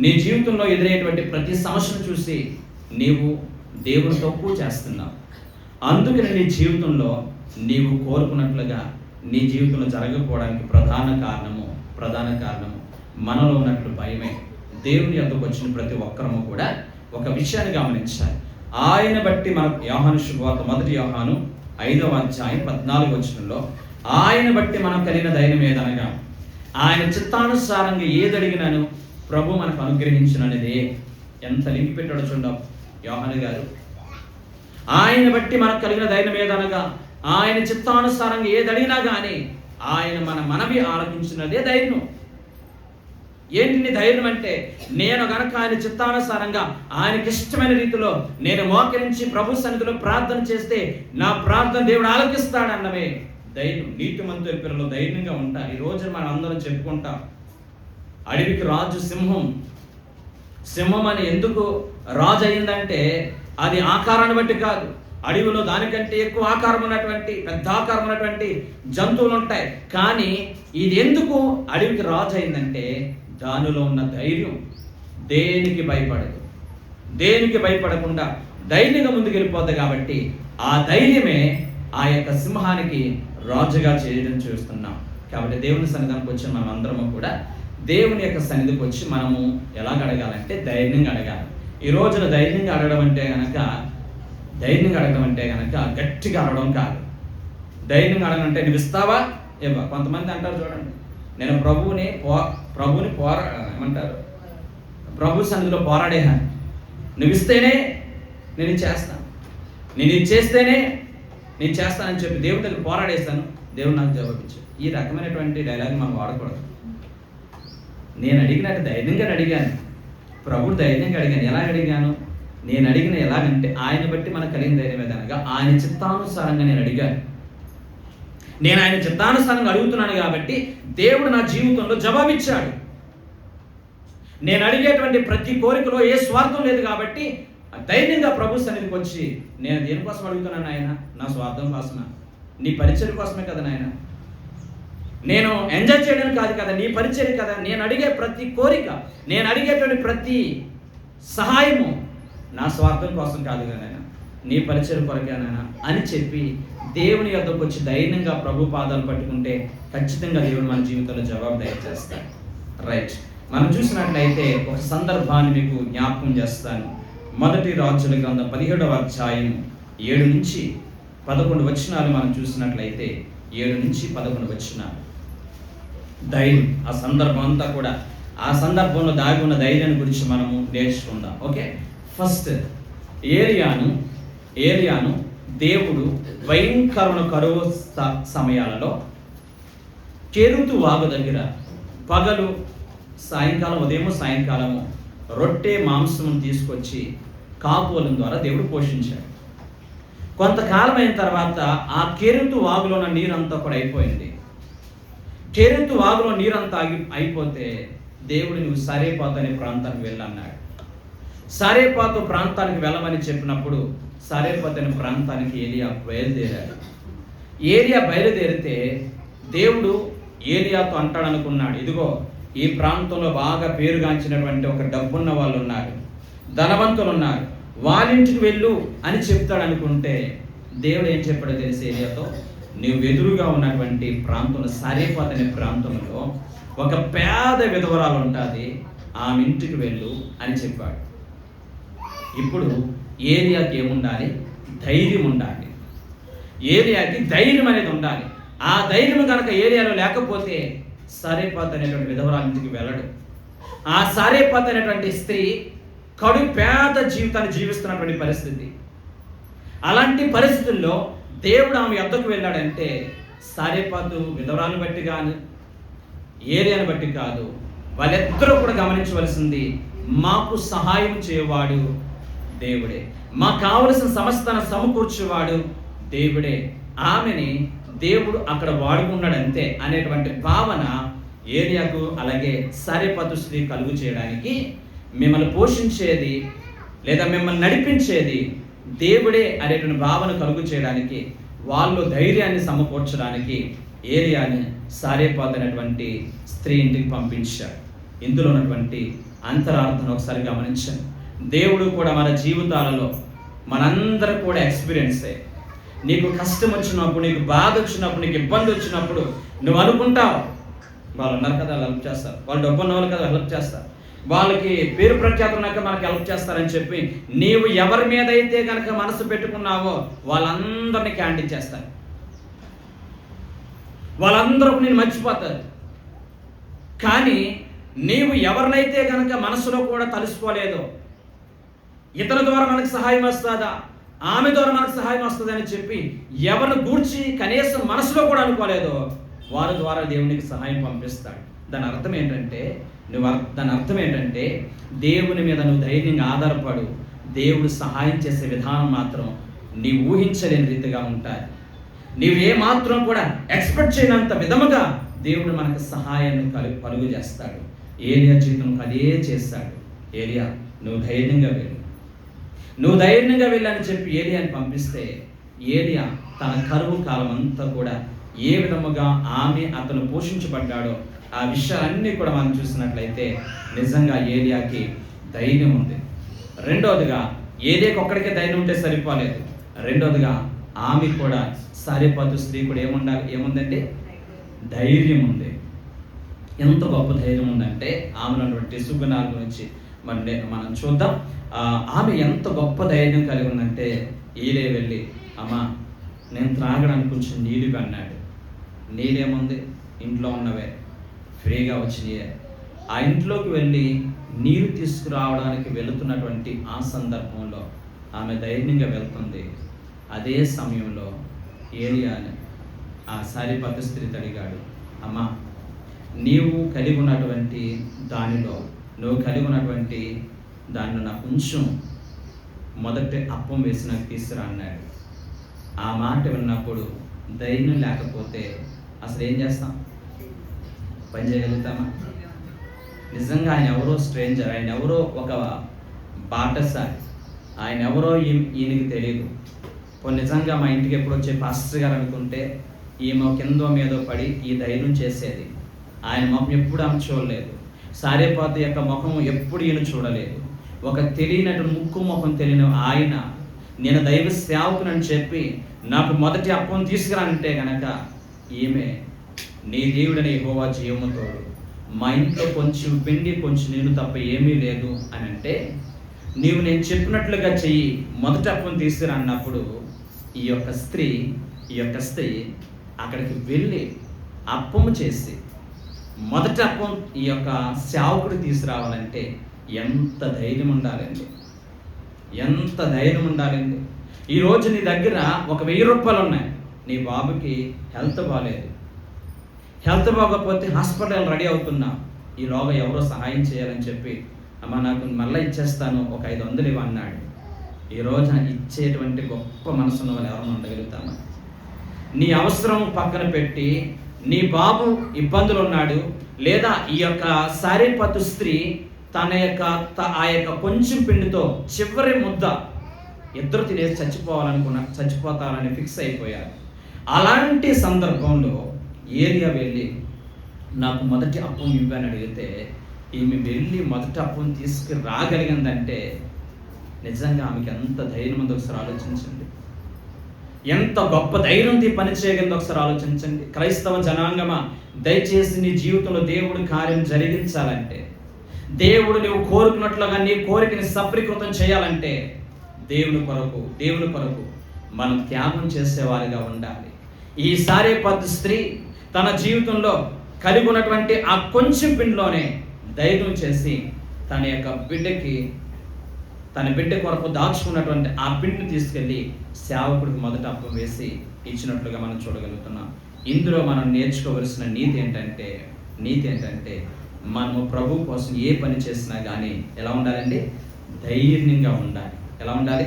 Speaker 1: నీ జీవితంలో ఎదురయ్యేటువంటి ప్రతి సమస్యను చూసి నీవు దేవుని తక్కువ చేస్తున్నావు. అందుకని నీ జీవితంలో నీవు కోరుకున్నట్లుగా నీ జీవితంలో జరగకపోవడానికి ప్రధాన కారణము మనలో ఉన్నట్లు భయమే. దేవుని యొద్దకు వచ్చిన ప్రతి ఒక్కరము కూడా ఒక విషయాన్ని గమనించాలి. ఆయన బట్టి మన యోహాను శుభవార్త 1 యోహాను 5వ అధ్యాయం 14వ వచనంలో ఆయన బట్టి మనం కలిగిన ధైర్యం ఏదనగా ఆయన చిత్తానుసారంగా ఏదడిగినాను ప్రభు మనకు అనుగ్రహించినది. ఎంత లింక్ పెట్టాడో చూద్దాం యోహాను గారు. ఆయన బట్టి మనకు కలిగిన ధైర్యం ఏదనగా ఆయన చిత్తానుసారంగా ఏదడిగినా కానీ ఆయన మన మనవి ఆలకించినదే ధైర్యం. ఏంటి నీ ధైర్యం అంటే, నేను గనక ఆయన చిత్తానుసారంగా ఆయనకి ఇష్టమైన రీతిలో నేను మోకరించి ప్రభు సన్నిధిలో ప్రార్థన చేస్తే నా ప్రార్థన దేవుడు ఆలకిస్తాడన్నమే ధైర్యం. నీతిమంతుల పిల్లలు ధైర్యంగా ఉంటారు. ఈ రోజు మనం అందరం చెప్పుకుంటాం, అడవికి రాజు సింహం అని ఎందుకు రాజు అయిందంటే అది ఆకారాన్ని బట్టి కాదు. అడవిలో దానికంటే ఎక్కువ ఆకారం ఉన్నటువంటి పెద్ద ఆకారం ఉన్నటువంటి జంతువులు ఉంటాయి. కానీ ఇది ఎందుకు అడవికి రాజు అయిందంటే దానిలో ఉన్న ధైర్యం. దేనికి భయపడకుండా ధైర్యంగా ముందుకు వెళ్ళిపోద్ది. కాబట్టి ఆ ధైర్యమే ఆ యొక్క సింహానికి రాజుగా చేయడం చూస్తున్నాం. కాబట్టి దేవుని సన్నిధానికి వచ్చి మనం అందరము కూడా దేవుని యొక్క సన్నిధికి వచ్చి మనము ఎలాగ అడగాలంటే ధైర్యంగా అడగాలి. ఈ రోజున ధైర్యంగా అడగడం అంటే కనుక గట్టిగా అడగడం కాదు. ధైర్యంగా అడగడం అంటే నువ్వు ఇస్తావా ఏవా. కొంతమంది అంటారు చూడండి, నేను ప్రభువుని ఏమంటారు ప్రభు సన్నిధిలో పోరాడేహాను, నువ్వు ఇస్తేనే నేను చేస్తాను, నేను ఇది చేస్తేనే నేను చేస్తానని చెప్పి దేవుడి దగ్గర పోరాడేస్తాను, దేవుడు నాకు జవాబిచ్చాడు. ఈ రకమైనటువంటి డైలాగ్ మనం వాడకూడదు. నేను అడిగినట్టు ధైర్యంగా అడిగాను, ప్రభుడు ధైర్యంగా అడిగాను. ఎలా అడిగాను? నేను అడిగిన ఎలాగంటే ఆయన బట్టి మనకు కలిగిన ధైర్యం ఏదనగా ఆయన చిత్తానుసారంగా నేను అడిగాను. నేను ఆయన చిత్తానుసారంగా అడుగుతున్నాను కాబట్టి దేవుడు నా జీవితంలో జవాబిచ్చాడు. నేను అడిగేటువంటి ప్రతి కోరికలో ఏ స్వార్థం లేదు కాబట్టి ధైర్యంగా ప్రభు సన్నిధికి వచ్చి నేను దేనికోసం అడుగుతున్నాను ఆయన? నా స్వార్థం కోసమా? నీ పరిచర్య కోసమే కదా నాయన, నేను ఎంజాయ్ చేయడం కాదు కదా, నీ పరిచర్య కదా. నేను అడిగే ప్రతి కోరిక, నేను అడిగేటువంటి ప్రతి సహాయము నా స్వార్థం కోసం కాదు కదా, నీ పరిచర్య కొరకేనా అని చెప్పి దేవుని యొద్దకు వచ్చి ధైర్యంగా ప్రభు పాదాలు పట్టుకుంటే ఖచ్చితంగా దేవుడు మన జీవితంలో జవాబు దయచేస్తాడు. రైట్, మనం చూసినట్లయితే ఒక సందర్భాన్ని మీకు జ్ఞాపకం చేస్తాను. 1 రాజుల గ్రంథం 17వ అధ్యాయం 7 నుంచి 11 వచనాలు మనం చూసినట్లయితే 7 నుంచి 11 వచనాలు ధైర్యం. ఆ సందర్భం అంతా కూడా ఆ సందర్భంలో దాగి ఉన్న ధైర్యాన్ని గురించి మనము నేర్చుకుందాం. ఓకే, ఫస్ట్ ఏలియాను దేవుడు భయంకరమైన కరువు సమయాలలో కెరూతు వాగు దగ్గర పగలు ఉదయం సాయంకాలము రొట్టె మాంసం తీసుకొచ్చి కాపుల ద్వారా దేవుడు పోషించాడు. కొంతకాలం అయిన తర్వాత ఆ కెరూతు వాగులో ఉన్న నీరంతా కూడా అయిపోయింది. కెరూతు వాగులో నీరంతా అయిపోతే దేవుడు నువ్వు సరేపాతు అనే ప్రాంతానికి వెళ్ళన్నాడు. సరేపాతు ప్రాంతానికి వెళ్ళమని చెప్పినప్పుడు సరేపాతు అనే ప్రాంతానికి ఏలియా బయలుదేరితే దేవుడు ఏలియాతో అంటాడనుకున్నాడు, ఇదిగో ఈ ప్రాంతంలో బాగా పేరుగాంచినటువంటి ఒక డబ్బున్న వాళ్ళు ఉన్నారు, ధనవంతులు ఉన్నారు, వాళ్ళింటికి వెళ్ళు అని చెప్తాడు అనుకుంటే దేవుడు ఏం చెప్పాడో తెలిసి ఏలియాతో, నువ్వు ఎదురుగా ఉన్నటువంటి ప్రాంతంలో సరేపాతు అనే ప్రాంతంలో ఒక పేద విధవరాలు ఉంటుంది, ఆమె ఇంటికి వెళ్ళు అని చెప్పాడు. ఇప్పుడు ఏలియాకి ఏముండాలి? ధైర్యం ఉండాలి. ఏలియాకి ధైర్యం అనేది ఉండాలి. ఆ ధైర్యం కనుక ఏలియాలో లేకపోతే సరేపాతు అనేటువంటి విధవరాలింటికి వెళ్ళడు. ఆ సరేపాతు అనేటువంటి స్త్రీ కడు పేద జీవితాన్ని జీవిస్తున్నటువంటి పరిస్థితి. అలాంటి పరిస్థితుల్లో దేవుడు ఆమె యొద్దకు వెళ్ళాడంటే సరేపాతు విధవరాలను బట్టి కాదు, ఏలియాను బట్టి కాదు, వాళ్ళిద్దరూ కూడా గమనించవలసింది మాకు సహాయం చేయవాడు దేవుడే, మాకు కావలసిన సమస్తను సమకూర్చేవాడు దేవుడే, ఆమెని దేవుడు అక్కడ వాడుకున్నాడు అంతే అనేటువంటి భావన ఏలియాకు అలాగే సరేపాతు స్త్రీ కలుగు చేయడానికి మిమ్మల్ని పోషించేది లేదా మిమ్మల్ని నడిపించేది దేవుడే అనేటువంటి భావన కలుగు చేయడానికి, వాళ్ళు ధైర్యాన్ని సమకూర్చడానికి ఏలియాని సారేపాతు అనేటువంటి స్త్రీ ఇంటికి పంపించాడు. ఇందులో ఉన్నటువంటి అంతరార్థం ఒకసారి గమనించాను. దేవుడు కూడా మన జీవితాలలో మనందరూ కూడా ఎక్స్పీరియన్సే. నీకు కష్టం వచ్చినప్పుడు, నీకు బాధ వచ్చినప్పుడు, నీకు ఇబ్బంది వచ్చినప్పుడు నువ్వు అనుకుంటావు వాళ్ళు ఉన్నారు కదా హెల్ప్ చేస్తారు, వాళ్ళు డబ్బు ఉన్న వాళ్ళు కదా హెల్ప్ చేస్తారు, వాళ్ళకి పేరు ప్రఖ్యాతులు ఉన్నాక మనకు హెల్ప్ చేస్తారని చెప్పి నీవు ఎవరి మీద అయితే కనుక మనసు పెట్టుకున్నావో వాళ్ళందరినీ క్యాండిల్ చేస్తారు, వాళ్ళందరూ నేను మర్చిపోతారు. కానీ నీవు ఎవరినైతే కనుక మనసులో కూడా తలుసుకోలేదో, ఇతని ద్వారా మనకు సహాయం వస్తుందా, ఆమె ద్వారా మనకు సహాయం వస్తుంది అని చెప్పి ఎవరిని గూర్చి కనీసం మనసులో కూడా అనుకోలేదో వారి ద్వారా దేవునికి సహాయం పంపిస్తాడు. దాని అర్థం ఏంటంటే దేవుని మీద నువ్వు ధైర్యంగా ఆధారపడు. దేవుడు సహాయం చేసే విధానం మాత్రం నీవు ఊహించలేని రీతిగా ఉంటాయి. నీవు ఏ మాత్రం కూడా ఎక్స్పెక్ట్ చేయనంత విధముగా దేవుడు మనకు సహాయాన్ని కలుగు చేస్తాడు. ఏలియా జీవితంలో అదే చేస్తాడు. ఏలియా నువ్వు ధైర్యంగా వెళ్ళని చెప్పి ఏలియాని పంపిస్తే ఏలియా తన కరువు కాలం అంతా కూడా ఏ విధముగా అతను పోషించబడ్డాడో ఆ విషయాలన్నీ కూడా మనం చూసినట్లయితే నిజంగా ఏలియాకి ధైర్యం ఉంది. రెండవదిగా ఏలియాకి ఒక్కడికే ధైర్యం ఉంటే సరిపోలేదు. రెండవదిగా ఆమె కూడా సారేపాతు స్త్రీ కూడా ఏముందంటే ధైర్యం ఉంది. ఎంత గొప్ప ధైర్యం ఉందంటే ఆమె ఉన్నటువంటి సుగుణాల గురించి మనం చూద్దాం. ఆమె ఎంత గొప్ప ధైర్యం కలిగి ఉందంటే ఏలియా వెళ్ళి అమ్మా నేను త్రాగడానికి కొంచెం నీళ్ళు అన్నాడు. నీళ్ళేముంది, ఇంట్లో ఉన్నవే ఫ్రీగా వచ్చినాయే. ఆ ఇంట్లోకి వెళ్ళి నీరు తీసుకురావడానికి వెళుతున్నటువంటి ఆ సందర్భంలో ఆమె ధైర్యంగా వెళ్తుంది. అదే సమయంలో ఏలియాని ఆ సారేపాతు స్త్రీ అడిగాడు, అమ్మా నీవు కలిగి ఉన్నటువంటి దానిలో నాకు కొంచెం మొదటి అప్పం వేసి నాకు తీసుకురా అన్నాడు. ఆ మాట విన్నప్పుడు ధైర్యం లేకపోతే అసలు ఏం చేస్తాం? పని చేయగలుగుతామా? నిజంగా ఆయన ఎవరో స్ట్రేంజర్, ఆయన ఎవరో ఒక బాటసారి, ఆయన ఎవరో ఈయనకి తెలియదు. నిజంగా మా ఇంటికి ఎప్పుడు వచ్చే పాస్టర్ గారు అనుకుంటే ఈమె కిందో మీదో పడి ఈ ధైర్యం చేసేది. ఆయన ముఖం ఎప్పుడు ఆమె చూడలేదు. సారేపాతు యొక్క ముఖం ఎప్పుడు ఈయన చూడలేదు. ఒక తెలియనట్టు ముక్కు ముఖం తెలియని ఆయన నేను దైవ సేవకునని చెప్పి నాకు మొదటి అప్పం తీసుకురానంటే గనక ఈమె నీ దేవుడని యెహోవా జీవముతోడు, మా ఇంట్లో కొంచెం పిండి కొంచెం నేను తప్ప ఏమీ లేదు అని అంటే నీవు నేను చెప్పినట్లుగా చెయ్యి, మొదటి అప్పం తీసుకురా అన్నప్పుడు ఈ యొక్క స్త్రీ అక్కడికి వెళ్ళి అప్పము చేసి మొదటి అప్పం ఈ యొక్క సేవకుడు తీసుకురావాలంటే ఎంత ధైర్యం ఉండాలండి. ఈరోజు నీ దగ్గర ఒక 1000 రూపాయలు ఉన్నాయి, నీ బాబుకి హెల్త్ బాగాలేదు, హెల్త్ బాగోకపోతే హాస్పిటల్ రెడీ అవుతున్నా, ఈలోగా ఎవరో సహాయం చేయాలని చెప్పి అమ్మ నాకు మళ్ళీ ఇచ్చేస్తాను ఒక 500 ఇవ్వన్నాడు. ఈరోజు ఇచ్చేటువంటి గొప్ప మనసున్న వాళ్ళు ఎవరైనా ఉండగలుగుతామా? నీ అవసరం పక్కన పెట్టి నీ బాబు ఇబ్బందులు ఉన్నాడు, లేదా ఈ యొక్క సారేపాతు స్త్రీ ఆ యొక్క కొంచెం పిండితో చివరి ముద్ద ఇద్దరు తినేసి చచ్చిపోతారని ఫిక్స్ అయిపోయారు. అలాంటి సందర్భంలో ఏలియా వెళ్ళి నాకు మొదటి అప్పం ఇవ్వని అడిగితే ఈమె వెళ్ళి మొదటి అప్పం తీసుకురాగలిగిందంటే నిజంగా ఆమెకి ఎంత ధైర్యం ఉందో ఒకసారి ఆలోచించండి. ఎంత గొప్ప ధైర్యంతో పని చేయగలిగిందో ఒకసారి ఆలోచించండి. క్రైస్తవ జనాంగమా, దయచేసి నీ జీవితంలో దేవుడి కార్యం జరిగించాలంటే, దేవుడు నువ్వు కోరుకున్నట్లుగా నీ కోరికని సఫలీకృతం చేయాలంటే దేవుని కొరకు మనం త్యాగం చేసేవారిగా ఉండాలి. ఈ సారేపాతు స్త్రీ తన జీవితంలో కలిగి ఉన్నటువంటి ఆ కొంచెం పిండిలోనే ధైర్యం చేసి తన బిడ్డ కొరకు దాచుకున్నటువంటి ఆ పిండిని తీసుకెళ్ళి సేవకుడికి మొదట అప్పం వేసి ఇచ్చినట్లుగా మనం చూడగలుగుతున్నాం. ఇందులో మనం నేర్చుకోవలసిన నీతి ఏంటంటే మనము ప్రభు కోసం ఏ పని చేసినా కానీ ఎలా ఉండాలండి? ధైర్యంగా ఉండాలి. ఎలా ఉండాలి?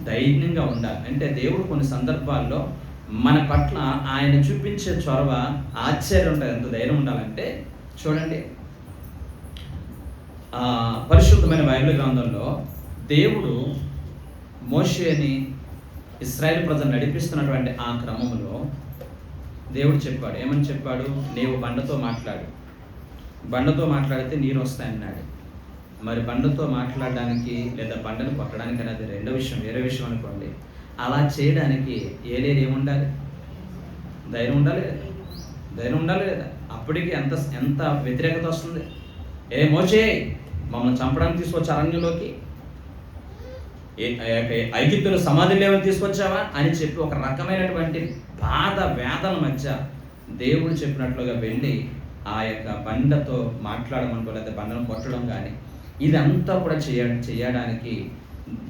Speaker 1: ధైర్యంగా ఉండాలి. అంటే దేవుడు కొన్ని సందర్భాల్లో మన పట్ల ఆయన చూపించే చొరవ ఆశ్చర్యం ఉంటుంది. ఎంత ధైర్యం ఉండాలంటే చూడండి, పరిశుద్ధమైన బైబిల్ గ్రంథంలో దేవుడు మోషేని ఇశ్రాయేలు ప్రజలు నడిపిస్తున్నటువంటి ఆ క్రమంలో దేవుడు చెప్పాడు. ఏమని చెప్పాడు? నీవు బండతో మాట్లాడు, బండతో మాట్లాడితే నీరు వస్తాయన్నాడు. మరి బండతో మాట్లాడడానికి లేదా బండను కొట్టడానికి అనేది రెండో విషయం, వేరే విషయం అనుకోండి. అలా చేయడానికి ఏలేరు ఏముండాలి? ధైర్యం ఉండాలి లేదా? ధైర్యం ఉండాలి లేదా? అప్పటికి ఎంత వ్యతిరేకత వస్తుంది. ఏ మోషే, మమ్మల్ని చంపడానికి తీసుకొచ్చి అరణ్యంలోకి, ఐగుప్తుల సమాధులు ఏమైనా తీసుకొచ్చావా అని చెప్పి ఒక రకమైనటువంటి బాధ వేదన మధ్య దేవుడు చెప్పినట్లుగా వెళ్ళి ఆ యొక్క బండతో మాట్లాడమనుకో, లేదా బండను కొట్టడం కానీ ఇదంతా కూడా చేయడానికి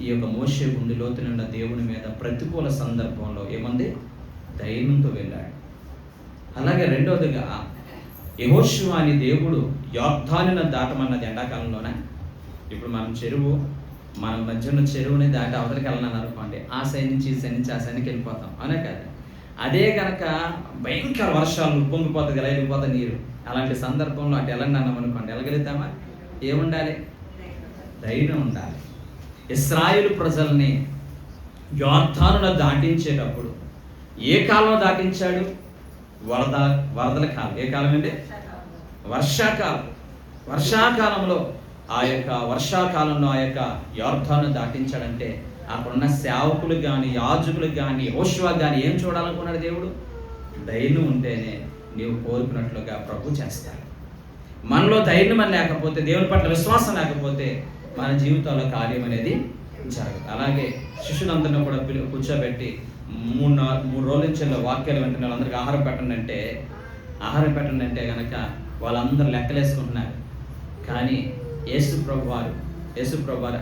Speaker 1: ఈ యొక్క మోషే గుండె లోతునున్న దేవుని మీద ప్రతికూల సందర్భంలో ఏముంది? ధైర్యంతో వెళ్ళాడు. అలాగే రెండవదిగా యెహోషువ అని దేవుడు యొర్దానును దాటమన్నది ఎండాకాలంలోనే. ఇప్పుడు మన మధ్యన చెరువుని దాటి అవతలికి వెళ్ళాలని అనుకోండి, ఆ సైడ్ నుంచి ఈ సైడ్ నుంచి ఆ సైడ్కి వెళ్ళిపోతాం, అవునా కదా? అదే కనుక భయంకర వర్షాలు పొంగిపోతుంది, ఎలా వెళ్ళిపోతుంది నీరు. అలాంటి సందర్భంలో అటు వెళ్ళండి అన్నాం అనుకోండి, వెళ్ళగలుగుతామా? ఏముండాలి? ధైర్యం ఉండాలి. ఇశ్రాయేలు ప్రజల్ని యొర్దానును దాటించేటప్పుడు ఏ కాలంలో దాటించాడు? వరదల కాలం. ఏ కాలం అండి? వర్షాకాలం. వర్షాకాలంలో ఆ యొక్క వర్షాకాలంలో ఆ యొక్క యొర్దాను దాటించాడంటే అక్కడున్న సేవకులకు కానీ, యాజకులకు కానీ, యెహోషువ కానీ ఏం చూడాలనుకున్నాడు దేవుడు? ధైర్యం ఉంటేనే నీవు కోరుకున్నట్లుగా ప్రభు చేస్తాడు. మనలో ధైర్యం అని లేకపోతే, దేవుని పట్ల విశ్వాసం లేకపోతే మన జీవితంలో కార్యం అనేది జరగదు. అలాగే శిష్యులందరినీ కూడా కూర్చోబెట్టి 3 రోజుల నుంచి వాక్యాలు వెంటనే వాళ్ళందరికీ ఆహారం పెట్టండి అంటే కనుక వాళ్ళందరూ లెక్కలేసుకుంటున్నారు. కానీ యేసు ప్రభు వారు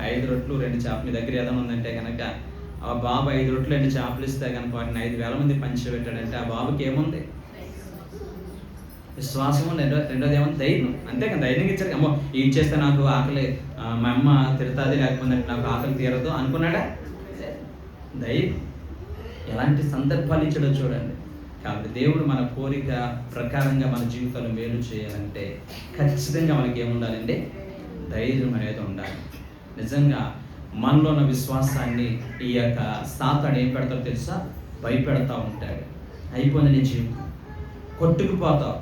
Speaker 1: 5 రొట్లు 2 చేపలు, మీ దగ్గర ఏదైనా ఉందంటే కనుక ఆ బాబు 5 రొట్లు 2 చేపలు ఇస్తే కనుక వాటిని 5,000 మంది పంచిపెట్టాడంటే ఆ బాబుకి ఏముంది? విశ్వాసము. రెండోది ఏమో ధైర్యం. అంతేకాదు, ధైర్యం ఇచ్చారు. అమ్మో ఇది చేస్తే నాకు ఆకలి, మా అమ్మ తిరుతాది, లేకపోతే నాకు ఆకలి తీరదు అనుకున్నాడా? ధైర్యం. ఎలాంటి సందర్భాలు ఇచ్చాడో చూడండి. కాబట్టి దేవుడు మన కోరిక ప్రకారంగా మన జీవితంలో మేలు చేయాలంటే ఖచ్చితంగా మనకి ఏముండాలంటే ధైర్యం అనేది ఉండాలి. నిజంగా మనలో ఉన్న విశ్వాసాన్ని ఈ యొక్క సాతాను ఏం పెడతాడో తెలుసా? భయపెడతా ఉంటాడు. అయిపోయింది నీ జీవితం, కొట్టుకుపోతావు,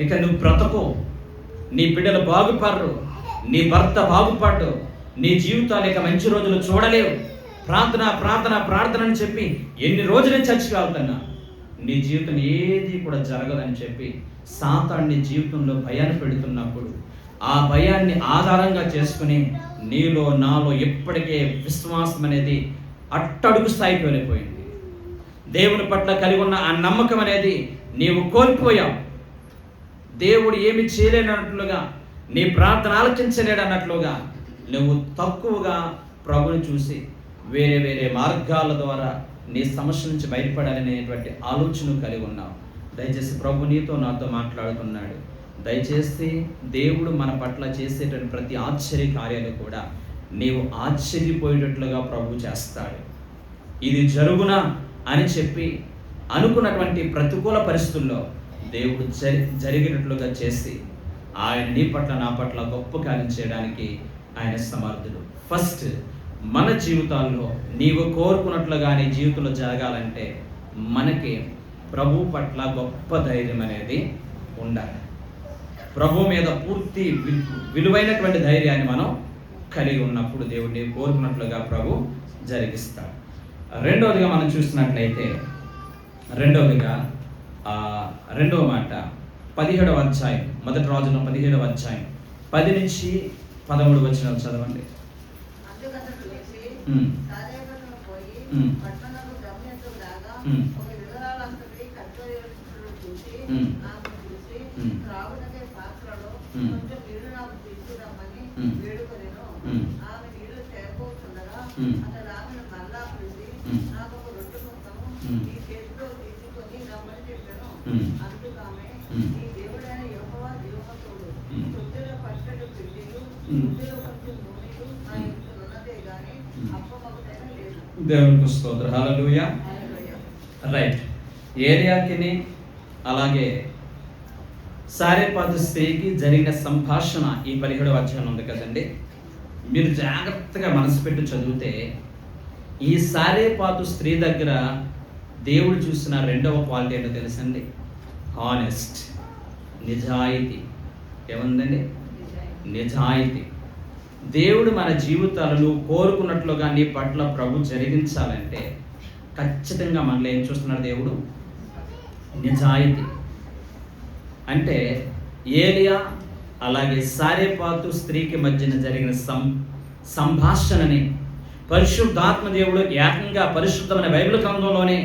Speaker 1: ఇక నువ్వు బ్రతకు, నీ బిడ్డలు బాగుపడరు, నీ భర్త బాగుపడ్డు, నీ జీవితాలు ఇక మంచి రోజులు చూడలేవు, ప్రార్థన అని చెప్పి ఎన్ని రోజులు చర్చికి వెళ్తున్నా నీ జీవితం ఏది కూడా జరగదని చెప్పి సాతాను నీ జీవితంలో భయాన్ని పెడుతున్నప్పుడు ఆ భయాన్ని ఆధారంగా చేసుకుని నీలో నాలో ఎప్పటికే విశ్వాసం అనేది అట్టడుగు స్థాయికి వెళ్ళిపోయింది. దేవుని పట్ల కలిగి ఉన్న ఆ నమ్మకం అనేది నీవు కోల్పోయావు. దేవుడు ఏమి చేయలేనట్లుగా, నీ ప్రార్థన ఆలోచించలేడన్నట్లుగా నువ్వు తక్కువగా ప్రభుని చూసి వేరే మార్గాల ద్వారా నీ సమస్య నుంచి బయటపడాలనేటువంటి ఆలోచన కలిగి ఉన్నావు. దయచేసి ప్రభు నీతో నాతో మాట్లాడుతున్నాడు. దయచేసి దేవుడు మన పట్ల చేసేటువంటి ప్రతి ఆశ్చర్య కార్యాలు కూడా నీవు ఆశ్చర్యపోయేటట్లుగా ప్రభు చేస్తాడు. ఇది జరుగునా అని చెప్పి అనుకున్నటువంటి ప్రతికూల పరిస్థితుల్లో దేవుడు జరిగినట్లుగా చేసి ఆయన నీ పట్ల నా పట్ల గొప్ప కార్యం చేయడానికి ఆయన సమర్థుడు. ఫస్ట్ మన జీవితాల్లో నీవు కోరుకున్నట్లుగా నీ జీవితంలో జరగాలంటే మనకి ప్రభు పట్ల గొప్ప ధైర్యం అనేది ఉండాలి. ప్రభు మీద పూర్తి విలువైనటువంటి ధైర్యాన్ని మనం కలిగి ఉన్నప్పుడు దేవుడిని కోరుకున్నట్లుగా ప్రభు జరిగిస్తాడు. రెండవదిగా మనం చూసినట్లయితే రెండవ మాట 17వ అధ్యాయం, మొదటి రాజుల 17వ అధ్యాయం 10 నుంచి 13 వచనాలు చదవండి. దేవునికి స్తోత్రం. హల్లెలూయా. రైట్. ఏలియాకిని అలాగే సారెపాతు స్త్రీకి జరిగిన సంభాషణ ఈ 17వ అధ్యాయం ఉంది కదండి. మీరు జాగ్రత్తగా మనసు పెట్టి చదివితే ఈ సారేపాతు స్త్రీ దగ్గర దేవుడు చూసిన రెండవ క్వాలిటీ ఏంటో తెలుసండి? హానెస్ట్, నిజాయితీ. ఏముందండి? నిజాయితీ. దేవుడు మన జీవితాలను కోరుకున్నట్లుగా నీ పట్ల ప్రభు జరిగించాలంటే ఖచ్చితంగా మనలో ఏం చూస్తున్నాడు దేవుడు? నిజాయితీ. అంటే ఏలియా అలాగే సారేపాతు స్త్రీకి మధ్యన జరిగిన సంభాషణని పరిశుద్ధాత్మ దేవుడు ఏకంగా పరిశుద్ధమైన బైబిల్ గ్రంథంలోనే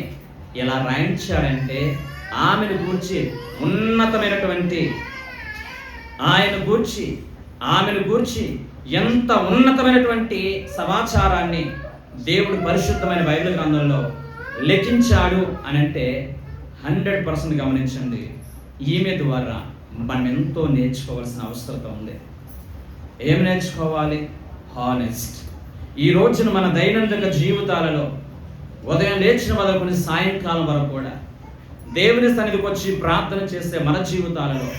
Speaker 1: ఎలా రాయించాడంటే ఆమెను గూర్చి ఉన్నతమైనటువంటి ఆమెను గూర్చి ఎంత ఉన్నతమైనటువంటి సమాచారాన్ని దేవుడు పరిశుద్ధమైన బైబిల్ గ్రంథంలో లెక్కించాడు అని అంటే 100% గమనించండి. ఈమె ద్వారా మనం ఎంతో నేర్చుకోవాల్సిన అవసరం ఉంది. ఏం నేర్చుకోవాలి? హానెస్ట్. ఈ రోజున మన దైనందిక జీవితాలలో ఉదయం లేచిన మొదలుకొని సాయంకాలం వరకు కూడా దేవుని సన్నిధికి వచ్చి ప్రార్థన చేసే మన జీవితాలలో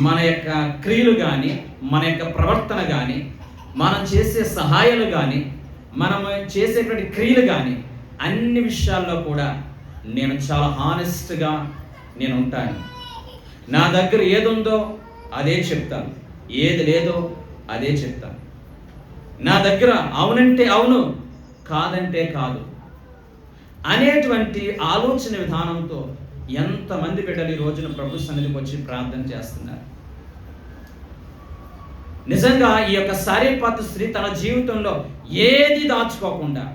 Speaker 1: మన యొక్క క్రియలు కానీ, మన యొక్క ప్రవర్తన కానీ, మనం చేసే సహాయాలు కానీ, మనం చేసేటువంటి క్రియలు కానీ అన్ని విషయాల్లో కూడా నేను చాలా హానెస్ట్గా నేను ఉంటాను. నా దగ్గర ఏది ఉందో అదే చెప్తాను, ఏది లేదో అదే చెప్తాను. నా దగ్గర అవునంటే అవును, కాదంటే కాదు అనేటువంటి ఆలోచన విధానంతో ఎంతమంది బిడ్డలు ఈ రోజున ప్రభు సన్నిధికి వచ్చి ప్రార్థన చేస్తున్నారు. నిజంగా ఈ యొక్క సారేపాతు స్త్రీ తన జీవితంలో ఏది దాచుకోకుండా,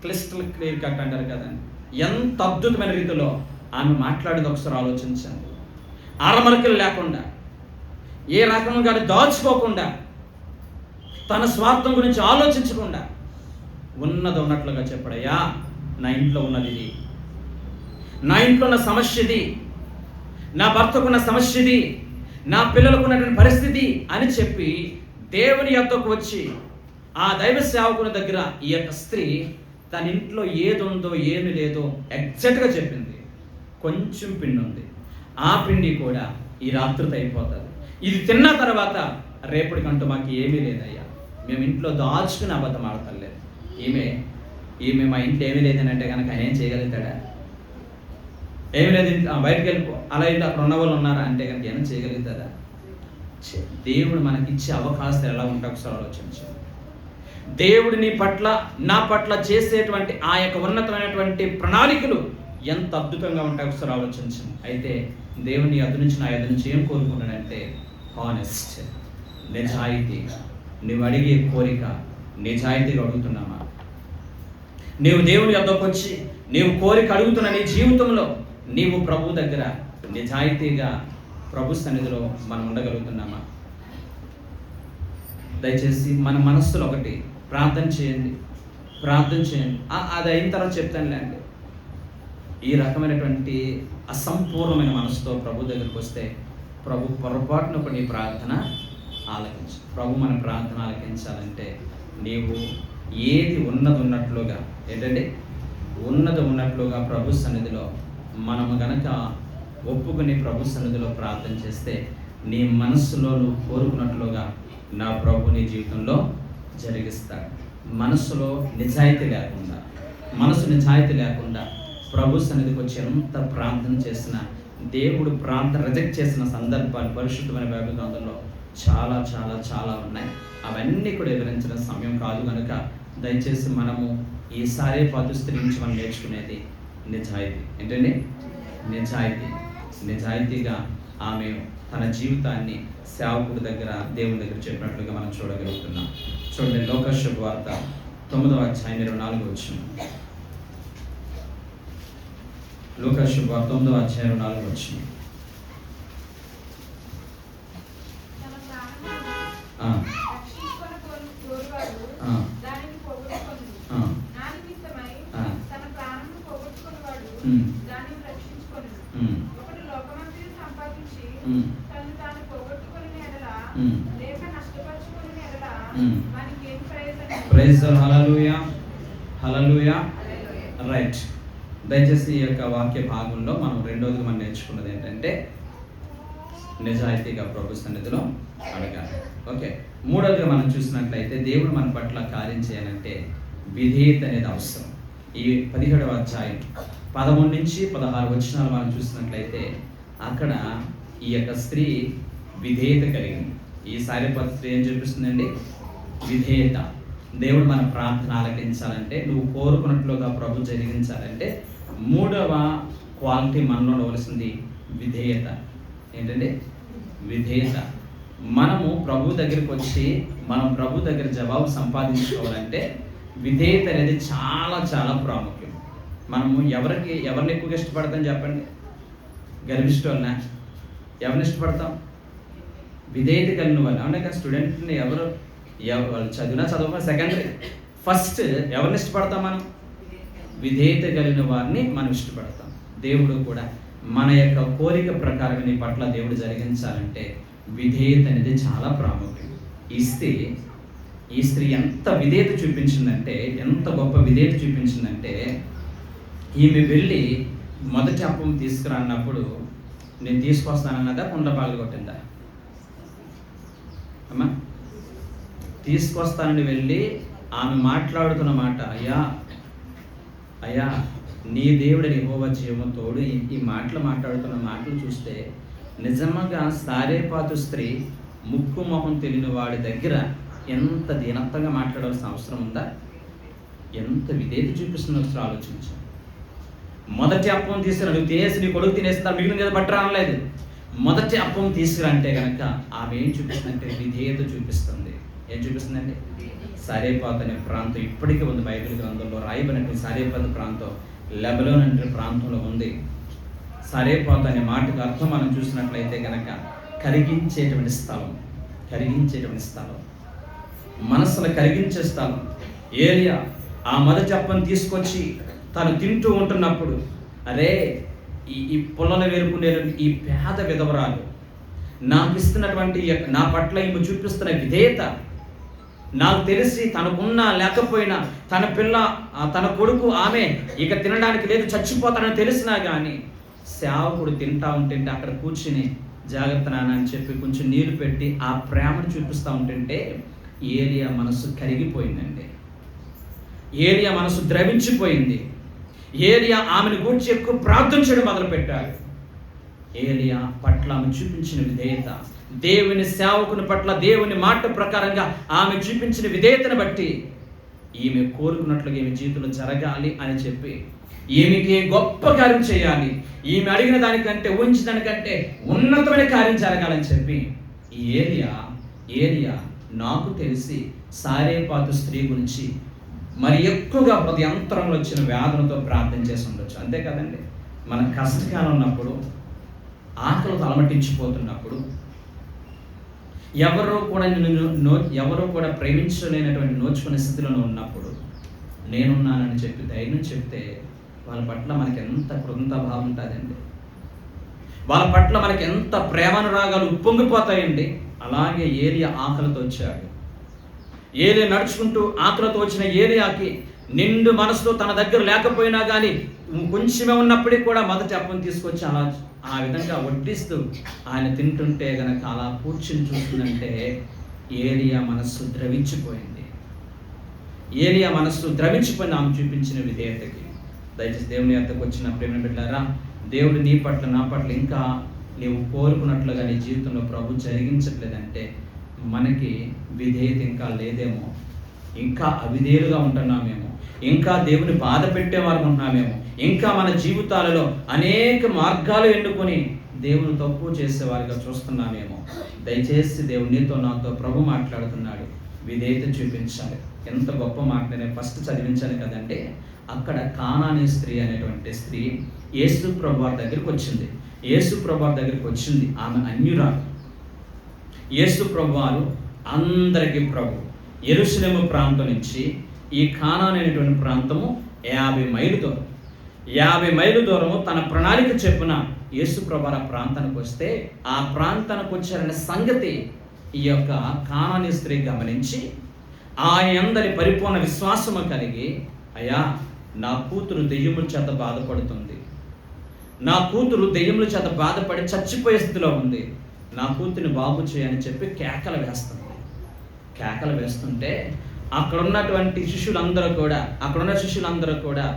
Speaker 1: క్లిస్టల్ క్లియర్ కట్ అంటారు కదండి, ఎంత అద్భుతమైన రీతిలో ఆమె మాట్లాడేది ఒకసారి ఆలోచించండి. ఆరమరకలు లేకుండా, ఏ రకంగా దాచుకోకుండా, తన స్వార్థం గురించి ఆలోచించకుండా ఉన్నది ఉన్నట్లుగా చెప్పడయ్యా, నా ఇంట్లో ఉన్నది ఇది, నా ఇంట్లో ఉన్న సమస్య ఇది, నా భర్తకున్న సమస్య ఇది, నా పిల్లలకు ఉన్నటువంటి పరిస్థితి అని చెప్పి దేవుని యొద్దకు వచ్చి ఆ దైవ సేవకుని దగ్గర ఈ యొక్క స్త్రీ తన ఇంట్లో ఏది ఉందో ఏమి లేదో ఎగ్జాక్ట్గా చెప్పింది. కొంచెం పిండి ఉంది, ఆ పిండి కూడా ఈ రాత్రితో అయిపోతుంది. ఇది తిన్న తర్వాత రేపటికంటూ మాకు ఏమీ లేదయ్యా, మేము ఇంట్లో దాచుకుని అబద్ధం ఆడతలేదు. ఈమె మా ఇంట్లో ఏమీ లేదని అంటే కనుక ఆయన ఏం చేయగలుగుతాడా? ఏమి లేదు, బయటకు వెళ్ళిపో, అలా ఇంట్లో అక్కడ ఉన్న వాళ్ళు ఉన్నారా అంటే కనుక ఏమైనా చేయగలుగుతారా? దేవుడు మనకి ఇచ్చే అవకాశాలు ఎలా ఉంటాయి ఒకసారి ఆలోచించండి. దేవుడు నీ పట్ల, నా పట్ల చేసేటువంటి ఆ యొక్క ఉన్నతమైనటువంటి ప్రణాళికలు ఎంత అద్భుతంగా ఉంటాయి ఒకసారి ఆలోచించండి. అయితే దేవుని అదు నుంచి నా అదు నుంచి ఏం కోరుకున్నాడంటే హానెస్ట్, నిజాయితీ. నువ్వు అడిగే కోరిక నిజాయితీగా అడుగుతున్నామా? నీవు దేవుని వద్దకు వచ్చి నీవు కోరిక అడుగుతున్న నీ జీవితంలో నీవు ప్రభు దగ్గర నిజాయితీగా ప్రభు సన్నిధిలో మనం ఉండగలుగుతున్నామా? దయచేసి మన మనస్సులో ఒకటి ప్రార్థన చేయండి. అది అయిన తర్వాత చెప్తానులేండి. ఈ రకమైనటువంటి అసంపూర్ణమైన మనసుతో ప్రభు దగ్గరికి వస్తే ప్రభు పొరపాటున ఒక నీ ప్రార్థన ఆలకించు. ప్రభు మన ప్రార్థన ఆలకించాలంటే నీవు ఏది ఉన్నది ఉన్నట్లుగా, ఏంటంటే ఉన్నది ఉన్నట్లుగా ప్రభు సన్నిధిలో మనము గనక ఒప్పుకుని ప్రభు సన్నిధిలో ప్రార్థన చేస్తే నీ మనస్సులో నువ్వు కోరుకున్నట్లుగా నా ప్రభు నీ జీవితంలో జరిగిస్తాడు. మనసు నిజాయితీ లేకుండా ప్రభు సన్నిధికి వచ్చి ఎంత ప్రార్థన చేసినా దేవుడు ప్రార్థన రిజెక్ట్ చేసిన సందర్భాలు పరిశుద్ధమైన బైబిల్ గ్రంథంలో చాలా చాలా చాలా ఉన్నాయి. అవన్నీ కూడా వివరించిన సమయం కాదు కనుక దయచేసి మనము ఈ సారేపాతు స్త్రీ నుంచి మనం నేర్చుకునేది నిజాయితీ. ఏంటండి? నిజాయితీగా ఆమె తన జీవితాన్ని సేవకుడి దగ్గర, దేవుని దగ్గర చెప్పినట్లుగా మనం చూడగలుగుతున్నాం. చూడండి, లోకాసు శుభవార్త 9వ అధ్యాయం 24వ వచనం. లోకాసు శుభవార్త 9వ అధ్యాయం 24వ వచనం. ప్రైజ్ హల్లెలూయా, హల్లెలూయా. రైట్. దయచేసి ఈ యొక్క వాక్య భాగంలో మనం రెండోది మనం నేర్చుకున్నది ఏంటంటే నిజాయితీగా ప్రభు సన్నిధిలో అడగాలి. ఓకే. మూడోదిగా మనం చూసినట్లయితే దేవుడు మన పట్ల కార్యం చేయాలంటే విధేయత అనేది అవసరం. ఈ 17వ అధ్యాయం 13 నుంచి 16 వచనాలు మనం చూసినట్లయితే అక్కడ ఈ యొక్క స్త్రీ విధేయత కలిగింది. ఈ సారెపాతు స్త్రీ ఏం చూపిస్తుందండి? విధేయత. దేవుడు మన ప్రార్థన ఆలకించాలంటే, నువ్వు కోరుకున్నట్లుగా ప్రభు జరిగించాలంటే 3వ క్వాలిటీ మనలో ఉండవలసింది విధేయత. ఏంటంటే విధేయత. మనము ప్రభు దగ్గరికి వచ్చి మనం ప్రభు దగ్గర జవాబు సంపాదించుకోవాలంటే విధేయత అనేది చాలా చాలా ప్రాముఖ్యం. మనము ఎవరిని ఎక్కువగా ఇష్టపడతాం చెప్పండి? గర్విష్ఠులనా? ఎవరిని ఇష్టపడతాం? విధేయత కలిగిన వాళ్ళు. అవునా కదా? స్టూడెంట్ని వాళ్ళు చదివినా చదవకపోయినా సెకండరీ, ఫస్ట్ ఎవరిని ఇష్టపడతాం? మనం విధేయత కలిగిన వారిని మనం ఇష్టపడతాం. దేవుడు కూడా మన యొక్క కోరిక ప్రకారం నీ పట్ల దేవుడు జరిగించాలంటే విధేయత అనేది చాలా ప్రాముఖ్యం. ఈ స్త్రీ ఎంత విధేయత చూపించిందంటే, ఎంత గొప్ప విధేయత చూపించిందంటే, ఈమె వెళ్ళి మొదటి అప్పం తీసుకురా అన్నప్పుడు నేను తీసుకొస్తానన్నదా, కుండ పాలు కొట్టిందా? అమ్మా, తీసుకొస్తానని వెళ్ళి ఆమె మాట్లాడుతున్న మాట, అయ్యా నీ దేవుడిని యెహోవా జీవము తోడు. ఈ మాటలు మాట్లాడుతున్న మాటలు చూస్తే నిజంగా సారేపాతు స్త్రీ ముక్కు మొహం తెలియని వాడి దగ్గర ఎంత దీనత్వంగా మాట్లాడాల్సిన అవసరం ఉందా? ఎంత విధేయత చూపిస్తున్న ఒకసారి ఆలోచించు. మొదటి అప్పం తీసుకురా, నువ్వు తినేసి నీ కొడుకు తినేస్తా, మిగిలిన కదా బట్ట రానలేదు. మొదటి అప్పం తీసుకురా అంటే కనుక ఆమె ఏం చూపిస్తుందంటే విధేయత చూపిస్తుంది. ఏం చూపిస్తుందండి? సారేపాతు అనే ప్రాంతం ఇప్పటికీ ఉంది. బైబిల్ గ్రంథంలో రాయబడినటువంటి సారేపాతు ప్రాంతం లెబనోన్ అనే ప్రాంతంలో ఉంది. సారేపాతు అనే మాటకు అర్థం మనం చూసినట్లయితే కనుక కరిగించేటువంటి స్థలం, కరిగించేటువంటి స్థలం, మనసును కరిగించే స్థలం. ఏలియా ఆ మొదటి అప్పని తీసుకొచ్చి తను తింటూ ఉంటున్నప్పుడు, అరే ఈ పొలను వేరుకునే ఈ పేద విధవరాలు నాకు ఇస్తున్నటువంటి నా పట్ల ఈమె చూపిస్తున్న విధేయత, నాకు తెలిసి తనకున్నా లేకపోయినా తన పిల్ల తన కొడుకు ఆమె ఇక తినడానికి లేదు, చచ్చిపోతానని తెలిసినా కానీ సేవకుడు తింటా ఉంటుంటే అక్కడ కూర్చుని జాగ్రత్త నాన్న అని చెప్పి కొంచెం నీళ్లు పెట్టి ఆ ప్రేమను చూపిస్తూ ఉంటుంటే ఏలియా మనసు కరిగిపోయిందండి. ఏలియా మనసు ద్రవించిపోయింది. ఏలియా ఆమెను గూర్చి ఎక్కువ ప్రార్థన చేయడం మొదలుపెట్టాడు. ఏలియా పట్ల ఆమె చూపించిన విధేయత, దేవుని సేవకుని పట్ల దేవుని మాట ప్రకారంగా ఆమె చూపించిన విధేయతను బట్టి ఈమె కోరుకున్నట్లుగా ఈమె జీవితంలో జరగాలి అని చెప్పి ఈమెకి గొప్ప కార్యం చేయాలి, ఈమె అడిగిన దానికంటే ఊహించిన దానికంటే ఉన్నతమైన కార్యం జరగాలని చెప్పి ఈ ఏలియా నాకు తెలిసి సారేపాతు స్త్రీ గురించి మరి ఎక్కువగా హృదయాంతరంలో వచ్చిన వేదనతో ప్రార్థన చేసి ఉండొచ్చు. అంతే కదండి? మన కష్టకాలం ఉన్నప్పుడు, ఆకలితో అలమటించిపోతున్నప్పుడు, ఎవరో కూడా ప్రేమించలేనటువంటి నోచుకునే స్థితిలో ఉన్నప్పుడు నేనున్నానని చెప్పి ధైర్యం చెప్తే వాళ్ళ పట్ల మనకి ఎంత కృతజ్ఞతాభావం ఉంటుందండి. వాళ్ళ పట్ల మనకి ఎంత ప్రేమానురాగాలు ఉప్పొంగిపోతాయండి. అలాగే ఏలియా ఆకలితో వచ్చాడు. ఏలియా నడుచుకుంటూ ఆకలితో వచ్చిన ఏలియాకి నిండు మనసుతో తన దగ్గర లేకపోయినా కానీ కొంచెమే ఉన్నప్పటికీ కూడా మొదటి అప్పం తీసుకొచ్చి ఆ విధంగా వడ్డిస్తూ ఆయన తింటుంటే గనక అలా కూర్చుని చూస్తుందంటే ఏలియా మనస్సు ద్రవించిపోయింది. ఆమె చూపించిన విధేయతకి. దయచేసి దేవుని వద్దకు వచ్చిన ప్రేమ బిడ్డలారా, దేవుడు నీ పట్ల నా పట్ల ఇంకా నీవు కోరుకున్నట్లుగా నీ జీవితంలో ప్రభు జరిగించట్లేదంటే మనకి విధేయత ఇంకా లేదేమో, ఇంకా అవిధేయులుగా ఉంటున్నామేమో, ఇంకా దేవుని బాధ పెట్టేవారు ఉంటున్నామేమో, ఇంకా మన జీవితాలలో అనేక మార్గాలు ఎన్నుకొని దేవుని తక్కువ చేసేవారిగా చూస్తున్నామేమో. దయచేసి దేవుడు నీతో నాతో ప్రభు మాట్లాడుతున్నాడు, విధేయత చూపించాలి. ఎంత గొప్ప మాట నేను ఫస్ట్ చదివించాను కదంటే, అక్కడ కానానీ స్త్రీ అనేటువంటి స్త్రీ యేసు ప్రభు వారి దగ్గరికి వచ్చింది. ఆమె అన్యురాలు. యేసు ప్రభు వారు అందరికీ ప్రభు. యెరూషలేము ప్రాంతం నుంచి ఈ కానాను అనేటువంటి ప్రాంతము 50 మైలు దూరము తన ప్రణాళిక చెప్పున యేసు ప్రభు ఆ ప్రాంతానికి వస్తే, ఆ ప్రాంతానికి వచ్చారనే సంగతి ఈ యొక్క కానానీ స్త్రీ గమనించి ఆయన అందరి పరిపూర్ణ విశ్వాసము కలిగి, అయ్యా నా కూతురు దెయ్యముల చేత బాధపడుతుంది, నా కూతురు దెయ్యముల చేత బాధపడి చచ్చిపోయే స్థితిలో ఉంది, నా కూతురిని బాగు చేయని చెప్పి కేకలు వేస్తుంటే అక్కడ ఉన్నటువంటి శిష్యులందరూ కూడా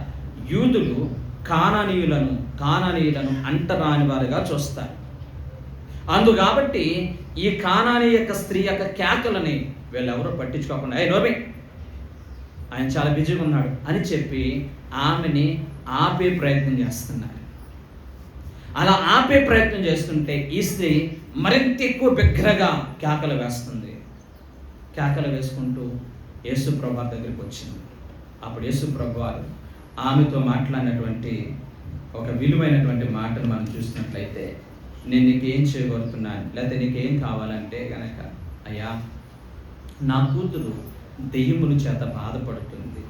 Speaker 1: యూదులు కానానీయులను అంటరాని వారుగా చూస్తారు. కాబట్టి ఈ కానానీ యొక్క స్త్రీ యొక్క కేకలని వీళ్ళెవరూ పట్టించుకోకుండా నోర్మే, ఆయన చాలా బిజీగా ఉన్నాడు అని చెప్పి ఆమెని ఆపే ప్రయత్నం చేస్తున్నారు. అలా ఆపే ప్రయత్నం చేస్తుంటే ఈ స్త్రీ మరింత ఎక్కువ బిగ్గరగా కేకలు వేస్తుంది. కేకలు వేసుకుంటూ యేసుప్రభు వారి దగ్గరికి వచ్చింది. అప్పుడు యేసుప్రభు వారు ఆమెతో మాట్లాడినటువంటి ఒక విలువైనటువంటి మాటను మనం చూసినట్లయితే, నేను నీకేం చేయగలుగుతున్నాను, లేకపోతే నీకేం కావాలంటే గనక, అయ్యా నా కూతురు దెయ్యముల చేత బాధపడుతుంది,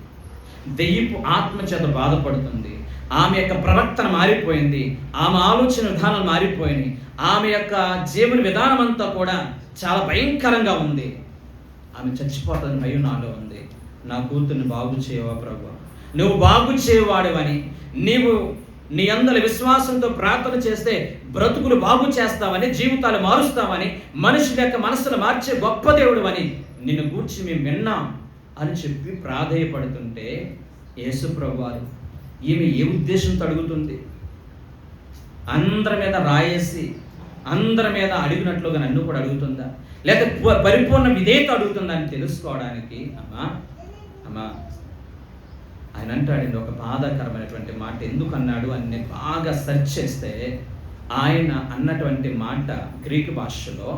Speaker 1: దెయ్యపు ఆత్మ చేత బాధపడుతుంది, ఆమె యొక్క ప్రవర్తన మారిపోయింది, ఆమె ఆలోచన విధానం మారిపోయింది, ఆమె యొక్క జీవన విధానం అంతా కూడా చాలా భయంకరంగా ఉంది, ఆమె చచ్చిపోతుంది భయం నాలో ఉంది. నా కూతుర్ని బాగు చేయవా ప్రభు, నువ్వు బాగు చేయవాడవని, నీవు నీ అందరి విశ్వాసంతో ప్రార్థన చేస్తే బ్రతుకులు బాగు చేస్తావని, జీవితాలు మారుస్తావని, మనుషుల యొక్క మనసును మార్చే గొప్ప దేవుడు అని నిన్ను గూర్చి మేము విన్నాం అని చెప్పి ప్రాధేయపడుతుంటే, యేసుప్రభు వారు ఈమె ఏ ఉద్దేశంతో అడుగుతుంది, అందరి మీద రాయేసి అందరి మీద అడిగినట్లుగా నన్ను కూడా అడుగుతుందా, లేక పరిపూర్ణ విధేయత అడుగుతుందా అని తెలుసుకోవడానికి, అమ్మా ఆయన అంటాడండి ఒక బాధాకరమైనటువంటి మాట. ఎందుకు అన్నాడు అని నేను బాగా సెర్చ్ చేస్తే ఆయన అన్నటువంటి మాట గ్రీకు భాషలో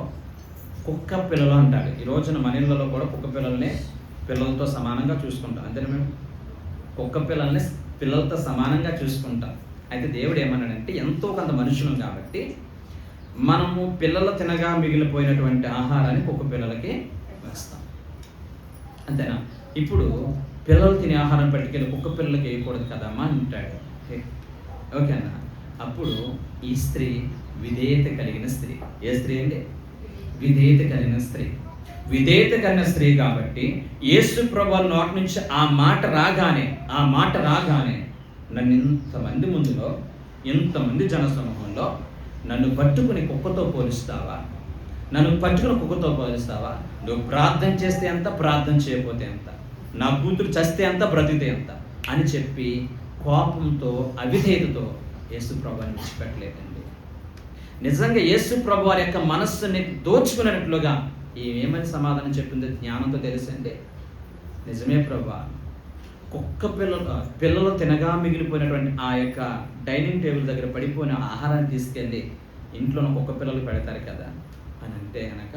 Speaker 1: కుక్క పిల్లలు అంటాడు. ఈ రోజున మన ఇళ్ళలో కూడా కుక్క పిల్లల్ని పిల్లలతో సమానంగా చూసుకుంటాం, అంతేనా మేము? కుక్క పిల్లల్ని పిల్లలతో సమానంగా చూసుకుంటాం. అయితే దేవుడు ఏమన్నాడంటే, ఎంతో కొంత మనుషులం కాబట్టి మనము పిల్లలు తినగా మిగిలిపోయినటువంటి ఆహారాన్ని కుక్క పిల్లలకి వేస్తాం, అంతేనా? ఇప్పుడు పిల్లలు తినే ఆహారం పట్టుకెళ్ళి కుక్క పిల్లలకి వేయకూడదు కదమ్మా అంటాడు. ఓకేనా? అప్పుడు ఈ స్త్రీ విధేయత కలిగిన స్త్రీ. ఏ స్త్రీ అండి? విధేయత కలిగిన స్త్రీ. విధేయత కలిగిన స్త్రీ కాబట్టి యేసు ప్రభువు నోటి నుంచి ఆ మాట రాగానే నన్ను ఇంతమంది ముందులో, ఇంతమంది జనసమూహంలో నన్ను పట్టుకుని కుక్కతో పోలిస్తావా? నువ్వు ప్రార్థన చేస్తే ఎంత, ప్రార్థన చేయకపోతే ఎంత, నా కూతురు చస్తే ఎంత, బ్రతికితే ఎంత అని చెప్పి కోపంతో, అవిధేయతతో యేసు ప్రభువుని విడిచిపెట్టలేదండి. నిజంగా యేసు ప్రభు వారి యొక్క మనస్సుని దోచుకున్నట్లుగా ఏమేమని సమాధానం చెప్పిందో జ్ఞానంతో తెలుసండి. నిజమే ప్రభువా, కుక్క పిల్లలు తినగా మిగిలిపోయినటువంటి ఆ యొక్క డైనింగ్ టేబుల్ దగ్గర పడిపోయిన ఆహారాన్ని తీసుకెళ్ళి ఇంట్లోనే కుక్క పిల్లలు పెడతారు కదా అని అంటే కనుక,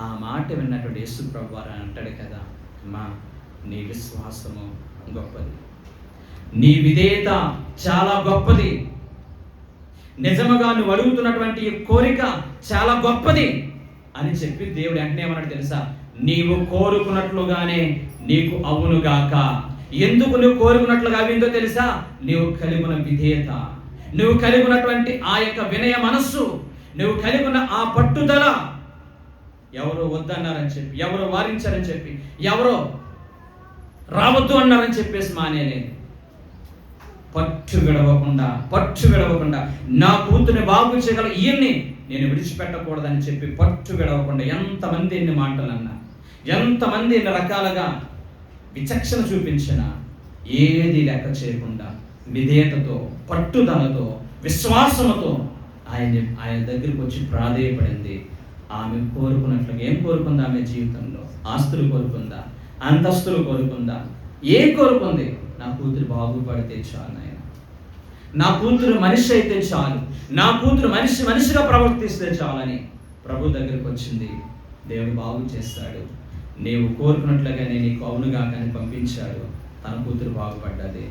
Speaker 1: ఆ మాట విన్నటువంటి యేసు ప్రభు వారు అంటాడు కదా, అమ్మా నీ విశ్వాసము గొప్పది, నీ విధేయత చాలా గొప్పది, నిజముగా నువ్వు అడుగుతున్నటువంటి కోరిక చాలా గొప్పది అని చెప్పి దేవుడు వెంటనే ఏమన్నాడు తెలుసా? నీవు కోరుకున్నట్లుగానే నీకు అవునుగాక. ఎందుకు నువ్వు కోరుకున్నట్లుగా అవిందో తెలుసా? నీవు కలిగి ఉన్న విధేయత, నువ్వు కలిగి ఉన్నటువంటి ఆ యొక్క వినయ మనస్సు, నువ్వు కలిగి ఉన్న ఆ పట్టుదల. ఎవరో వద్దన్నారని చెప్పి, ఎవరో వారించారని చెప్పి, ఎవరో రావద్దు అన్నారని చెప్పేసి మానేలేదు. పట్టు విడవకుండా నా కూతుర్ని బాగు చేయగల ఈయన్ని నేను విడిచిపెట్టకూడదని చెప్పి పట్టు విడవకుండా ఎంతమంది ఎన్ని మాటలు అన్నా, ఎంతమంది ఎన్ని రకాలుగా విచక్షణ చూపించిన ఏది లెక్క చేయకుండా విధేయతతో, పట్టుదలతో, విశ్వాసంతో ఆయన దగ్గరికి వచ్చి ప్రాధేయపడింది. ఆమె కోరుకున్నట్లుగా ఏం కోరుకుందా? ఆమె జీవితంలో ఆస్తులు కోరుకుందా? అంతస్తులు కోరుకుందా? ఏం కోరుకుంది? నా కూతురు బాగుపడితే చాలు నాయన, నా కూతురు మనిషి అయితే చాలు, నా కూతురు మనిషిగా ప్రవర్తిస్తే చాలని ప్రభు దగ్గరికి వచ్చింది. దేవుడు బాగు చేస్తాడు, నీవు కోరుకున్నట్లుగానే నీకు అవునుగా కానీ పంపించాడు. తన కూతురు బాగుపడ్డది.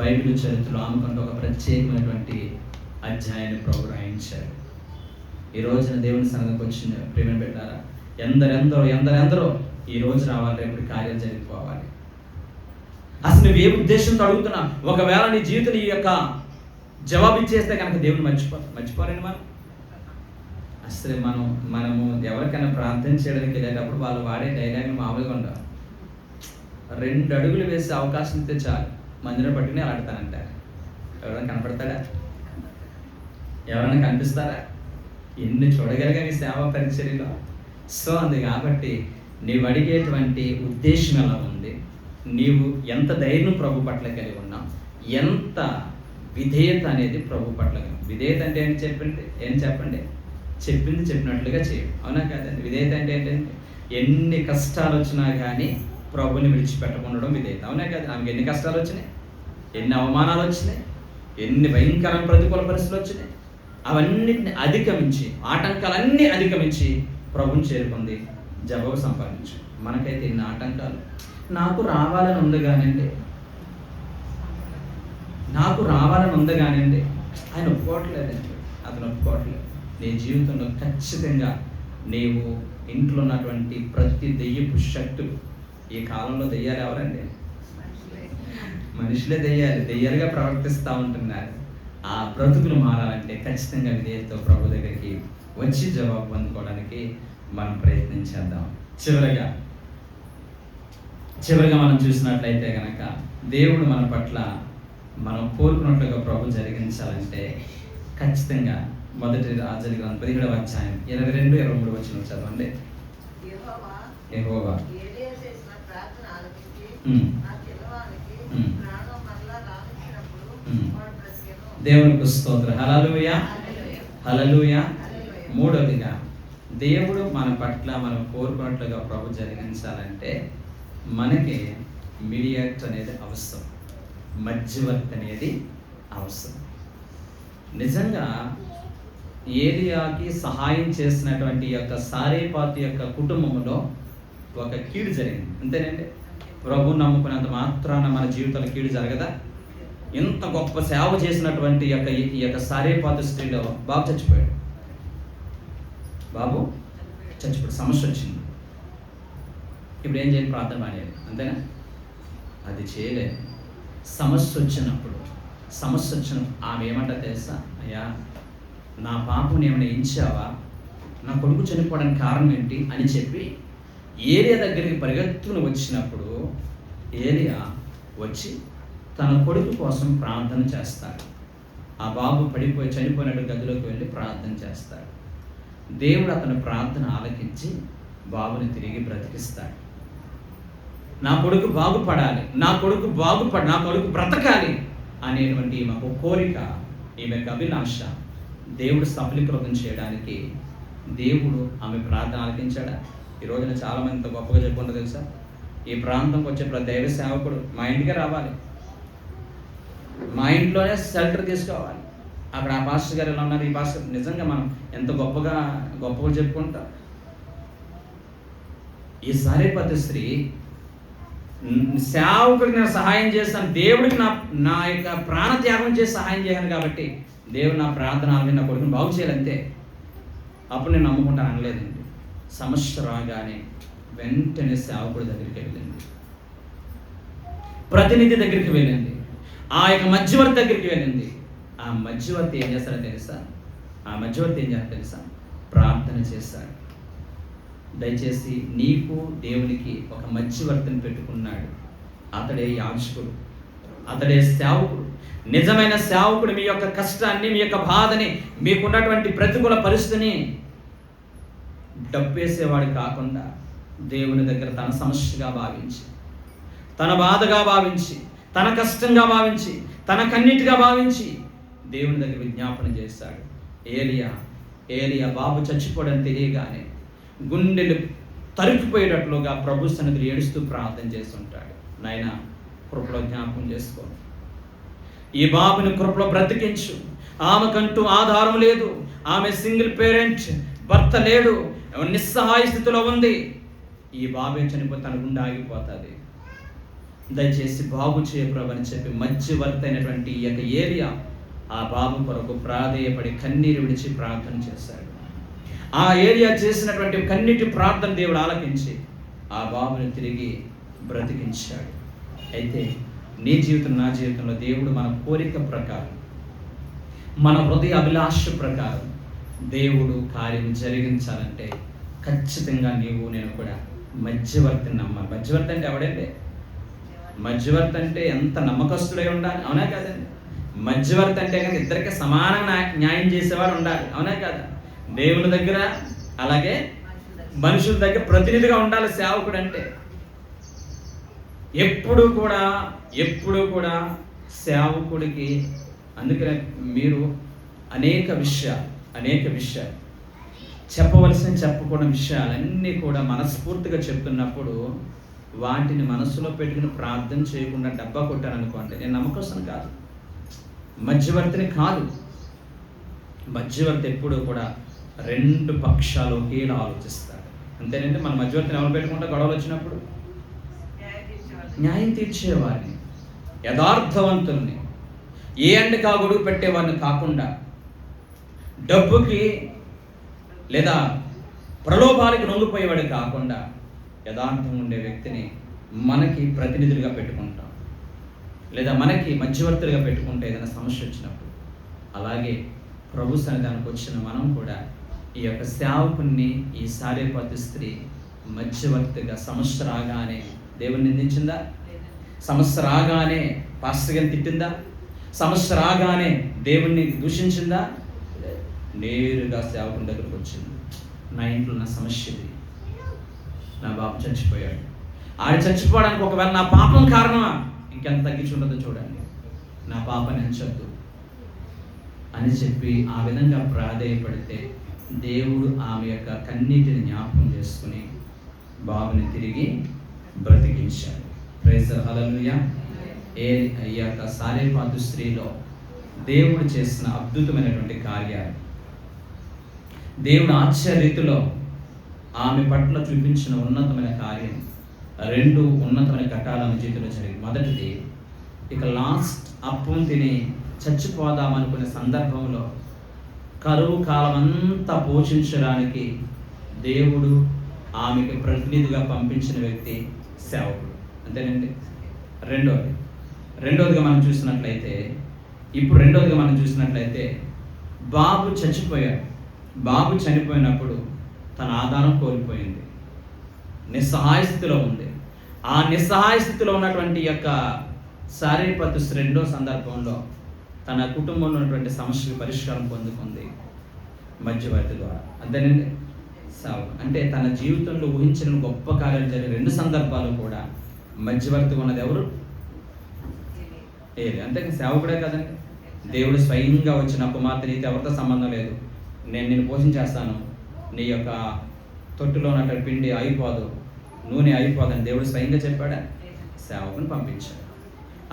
Speaker 1: బైబిల్ చరిత్రలో ఆమెకంటూ ఒక ప్రత్యేకమైనటువంటి అధ్యాయాన్ని ప్రభు రాయించాడు. ఈ రోజున దేవుని సన్నిధికి వచ్చిన ప్రేమ పెట్టారా? ఎందరెందరో ఈ రోజు రావాలి, రేపు కార్యం జరిగిపోవాలి. అసలు నువ్వు ఏ ఉద్దేశంతో అడుగుతున్నా? ఒకవేళ నీ జీవితం ఈ యొక్క జవాబు ఇచ్చేస్తే కనుక దేవుని మర్చిపోరండి. అసలు మనము ఎవరికైనా ప్రార్థన చేయడానికి వెళ్ళేటప్పుడు వాళ్ళు వాడే డైలాగ్ మామూలుగా ఉండవు. 2 అడుగులు వేసే అవకాశం ఇస్తే చాలు, మందిరం పట్టుకుని ఆడతానంటారు. ఎవరైనా కనపడతాడా? ఎవరైనా కనిపిస్తారా? ఎన్ని చూడగలిగా నీ సేవా పరిచర్యలో. సో అంది కాబట్టి నీవు అడిగేటువంటి ఉద్దేశం ఎలా ఉంది, నీవు ఎంత ధైర్యం ప్రభు పట్ల కలిగి ఉన్నావు, ఎంత విధేయత అనేది ప్రభు పట్ల. విధేయత అంటే చెప్పండి, చెప్పింది చెప్పినట్లుగా చేయడం, అవునా కాదండి? విధేయత అంటే ఏంటంటే ఎన్ని కష్టాలు వచ్చినా కానీ ప్రభుని విడిచిపెట్టకుండా విధేయత, అవునా కదా? ఆమెకి ఎన్ని కష్టాలు వచ్చినాయి, ఎన్ని అవమానాలు వచ్చినాయి, ఎన్ని భయంకరమైన ప్రతికూల పరిస్థితులు వచ్చినాయి, అవన్నిటిని అధిగమించి, ఆటంకాలన్నీ అధిగమించి ప్రభుని చేరుకుంది, జవాబు సంపాదించు. మనకైతే ఎన్ని ఆటంకాలు. నాకు రావాలని ఉంది కానండి, ఆయన ఒప్పుకోవట్లేదండి, అతను ఒప్పుకోవట్లేదు. నీ జీవితంలో ఖచ్చితంగా నీవు ఇంట్లో ఉన్నటువంటి ప్రతి దెయ్యపు శక్తులు, ఈ కాలంలో దెయ్యాలు ఎవరండి? మనుషులే దెయ్యాలుగా ప్రవర్తిస్తూ ఉంటున్నారు. ఆ బ్రతుకులు మారాలంటే ఖచ్చితంగా విధేయతతో ప్రభు దగ్గరికి వచ్చి జవాబు పొందుకోవడానికి మనం ప్రయత్నించేద్దాం. చివరిగా మనం చూసినట్లయితే కనుక దేవుడు మన పట్ల మనం కోరుకున్నట్లుగా ప్రభు జరిగించాలంటే ఖచ్చితంగా మొదటి రాజుల గ్రంథం 17వ అధ్యాయం 22-23 వచనం చదవండి. యెహోవా దేవునికి స్తోత్రం. హల్లెలూయా, హల్లెలూయా. మూడవదిగా దేవుడు మన పట్ల మనం కోరుకున్నట్లుగా ప్రభు జరిగించాలంటే మనకి మీడియేటర్ అనేది అవసరం, మధ్యవర్తి అనేది అవసరం. నిజంగా ఏలియాకి సహాయం చేసినటువంటి యొక్క సారేపాతు యొక్క కుటుంబంలో ఒక కీడు జరిగింది, అంతేనండి? ప్రభు నమ్ముకున్నంత మాత్రాన మన జీవితంలో కీడు జరగదా? ఇంత గొప్ప సేవ చేసినటువంటి ఈ యొక్క సారేపాతు స్త్రీలో బాబు చచ్చిపోయాడు. సమస్య వచ్చింది. ఇప్పుడు ఏం చేయాలి? ప్రార్థన మానేయాలి, అంతేనా? అది చేయలేదు. సమస్య వచ్చినప్పుడు ఆమె ఏమంటా తెలుసా? అయ్యా, నా పాపని ఏమైనా ఎంచావా? నా కొడుకు చనిపోవడానికి కారణం ఏంటి అని చెప్పి ఏలియా దగ్గరికి పరిగెత్తుకుని వచ్చినప్పుడు ఏలియా వచ్చి తన కొడుకు కోసం ప్రార్థన చేస్తాడు. ఆ బాబు చనిపోయినట్టు గదిలోకి వెళ్ళి ప్రార్థన చేస్తాడు. దేవుడు అతని ప్రార్థన ఆలకించి బాబుని తిరిగి బ్రతికిస్తాడు. నా కొడుకు బాగుపడాలి, నా కొడుకు బ్రతకాలి అనేటువంటి ఈమెకు కోరిక, ఈమెకు అభిలాష దేవుడు సఫలీకృతం చేయడానికి దేవుడు ఆమె ప్రార్థన ఆలకించాడా? ఈ రోజున చాలా మందితో గొప్పగా చెప్పుకుంటూ తెలుసా? ఈ ప్రాంతంకి వచ్చే ప్రతి దైవ సేవకుడు మా ఇంటికే రావాలి, మా ఇంట్లోనే షెల్టర్ తీసుకోవాలి. అక్కడ ఆ పాస్టర్ గారు ఎలా ఉన్నారు, ఈ పాస్టర్. నిజంగా మనం ఎంత గొప్పగా చెప్పుకుంటాం. ఈ సారేపాతు స్త్రీ సేవకుడికి నేను సహాయం చేస్తాను, దేవుడికి నా యొక్క ప్రాణత్యాగం చేసి సహాయం చేయాలి కాబట్టి దేవుడు నా ప్రార్థన ఆలకి నా కొడుకుని బాగు చేయాలంతే, అప్పుడు నేను నమ్ముకుంటాను అనలేదండి. సమస్య రాగానే వెంటనే సేవకుడి దగ్గరికి వెళ్ళింది, ప్రతినిధి దగ్గరికి వెళ్ళింది, ఆ యొక్క మధ్యవర్తి దగ్గరికి వెళ్ళింది. ఆ మధ్యవర్తి ఏం చేస్తారో తెలుసా? ప్రార్థన చేస్తాడు. దయచేసి నీకు దేవునికి ఒక మధ్యవర్తిని పెట్టుకున్నాడు. అతడే యాజకుడు, అతడే సేవకుడు. నిజమైన సేవకుడు మీ యొక్క కష్టాన్ని, మీ యొక్క బాధని, మీకున్నటువంటి ప్రతికూల పరిస్థితిని డబ్బేసేవాడు కాకుండా దేవుని దగ్గర తన సమస్యగా భావించి, తన బాధగా భావించి, తన కష్టంగా భావించి, తన కన్నీటిగా భావించి దేవుని దగ్గర విజ్ఞాపన చేస్తాడు. ఏలియా బాబు చచ్చిపోవడం తెలియగానే గుండెలు తరికిపోయేటట్లుగా ప్రభు సన్నిధిలో ఏడుస్తూ ప్రార్థన చేస్తుంటాడు. నాయనా, కృపలో జ్ఞాపకం చేసుకో, ఈ బాబుని కృపలో బ్రతికించు. ఆమెకంటూ ఆధారం లేదు, ఆమె సింగిల్ పేరెంట్, భర్త లేడు, నిస్సహాయ స్థితిలో ఉంది. ఈ బాబే చనిపోతే తన గుండె ఆగిపోతుంది. దయచేసి బాగు చేయ ప్రభు అని చెప్పి మధ్యవర్తి అయినటువంటి ఈ యొక్క ఏలియా ఆ బాబు కొరకు ప్రాధేయపడి కన్నీరు విడిచి ప్రార్థన చేశాడు. ఆ ఏలియా చేసినటువంటి కన్నీటి ప్రార్థన దేవుడు ఆలకించి ఆ బాబుని తిరిగి బ్రతికించాడు. అయితే నీ జీవితం, నా జీవితంలో దేవుడు మన కోరిక ప్రకారం, మన హృదయ అభిలాష ప్రకారం దేవుడు కార్యం జరిగించాలంటే ఖచ్చితంగా నీవు నేను కూడా మధ్యవర్తిని నమ్మాలి. మధ్యవర్తి అంటే ఎవడండి? మధ్యవర్తి అంటే ఎంత నమ్మకస్తుడై ఉండాలి, అవునా కాదండి? మధ్యవర్తి అంటే కానీ ఇద్దరికి సమానంగా న్యాయం చేసేవాడు ఉండాలి, అవునా కాదా? దేవుని దగ్గర అలాగే మనుషుల దగ్గర ప్రతినిధిగా ఉండాలి సేవకుడు అంటే. ఎప్పుడు కూడా సేవకుడికి, అందుకనే మీరు అనేక విషయాలు చెప్పకూడని విషయాలన్నీ కూడా మనస్ఫూర్తిగా చెప్తున్నప్పుడు వాటిని మనసులో పెట్టుకుని ప్రార్థన చేయకుండా డబ్బా కొట్టాననుకోండి, నేను నమ్మకస్తుని కాదు, మధ్యవర్తిని కాదు. మధ్యవర్తి ఎప్పుడూ కూడా రెండు పక్షాలు ఒకేలా ఆలోచిస్తాడు. అంతేనండి. మన మధ్యవర్తిని ఎవరు పెట్టుకుంటా గొడవలు వచ్చినప్పుడు? న్యాయం తీర్చేవారిని, యథార్థవంతుల్ని, ఏ ఎండకా గొడుగు పెట్టేవారిని కాకుండా, డబ్బుకి లేదా ప్రలోభాలకు లొంగిపోయేవాడు కాకుండా యథార్థంగా ఉండే వ్యక్తిని మనకి ప్రతినిధులుగా పెట్టుకుంటాం, లేదా మనకి మధ్యవర్తులుగా పెట్టుకుంటే ఏదైనా సమస్య వచ్చినప్పుడు. అలాగే ప్రభు సన్నిధానికి వచ్చిన మనం కూడా ఈ యొక్క సేవకుని, ఈ సారేపాతు స్త్రీ మధ్యవర్తిగా సమస్య రాగానే దేవుని నిందించిందా? సమస్య రాగానే పాస్టర్ గారిని తిట్టిందా? సమస్య రాగానే దేవుణ్ణి దూషించిందా? నేరుగా సేవకుని దగ్గరకు వచ్చింది. నా ఇంట్లో నా సమస్య ఇది, నా బాబు చచ్చిపోయాడు, ఆడ చచ్చిపోవడానికి ఒకవేళ నా పాపం కారణమా, ఇంకెంత తగ్గించుంటుందో చూడండి, నా పాపని ఎంచొద్దు అని చెప్పి ఆ విధంగా ప్రాధేయపడితే దేవుడు ఆమె యొక్క కన్నీటిని జ్ఞాపకం చేసుకుని బాబుని తిరిగి బ్రతికించాడు. ప్రైజ్ ది లార్డ్, హల్లెలూయా. ఈ యొక్క సారేపాతు స్త్రీలో దేవుడు చేసిన అద్భుతమైనటువంటి కార్యాలు, దేవుడు ఆశ్చర్యరీతిలో ఆమె పట్ల చూపించిన ఉన్నతమైన కార్యం, రెండు ఉన్నతమైన ఘట్టాలను జీవితంలో జరిగింది. మొదటిది, ఇక లాస్ట్ అప్పం తిని చచ్చిపోదామనుకునే సందర్భంలో కరువు కాలం అంతా పోషించడానికి దేవుడు ఆమెకి ప్రతినిధిగా పంపించిన వ్యక్తి సేవకుడు. అంతేనండి. రెండోదిగా మనం చూసినట్లయితే బాబు చచ్చిపోయాడు. బాబు చనిపోయినప్పుడు తన ఆధారం కోల్పోయింది, నిస్సహాయ స్థితిలో ఉంది. ఆ నిస్సహాయ స్థితిలో ఉన్నటువంటి యొక్క సారేపాతు రెండో సందర్భంలో తన కుటుంబంలో ఉన్నటువంటి సమస్యకు పరిష్కారం పొందుకుంది మధ్యవర్తి ద్వారా. అంతేనండి. అంటే తన జీవితంలో ఊహించిన గొప్ప కార్యాలు జరిగిన రెండు సందర్భాలు కూడా మధ్యవర్తిగా ఉన్నది ఎవరు? ఏది. అంతే సేవకుడే కదండి. దేవుడు స్వయంగా వచ్చిన కుమార్తె, నీతో ఎవరితో సంబంధం లేదు, నేను నిన్ను పోషించేస్తాను, నీ యొక్క తొట్టులో ఉన్నటువంటి పిండి అయిపోదు, నూనె అయిపోదని దేవుడు స్వయంగా చెప్పాడా? సేవకుని పంపించాడు.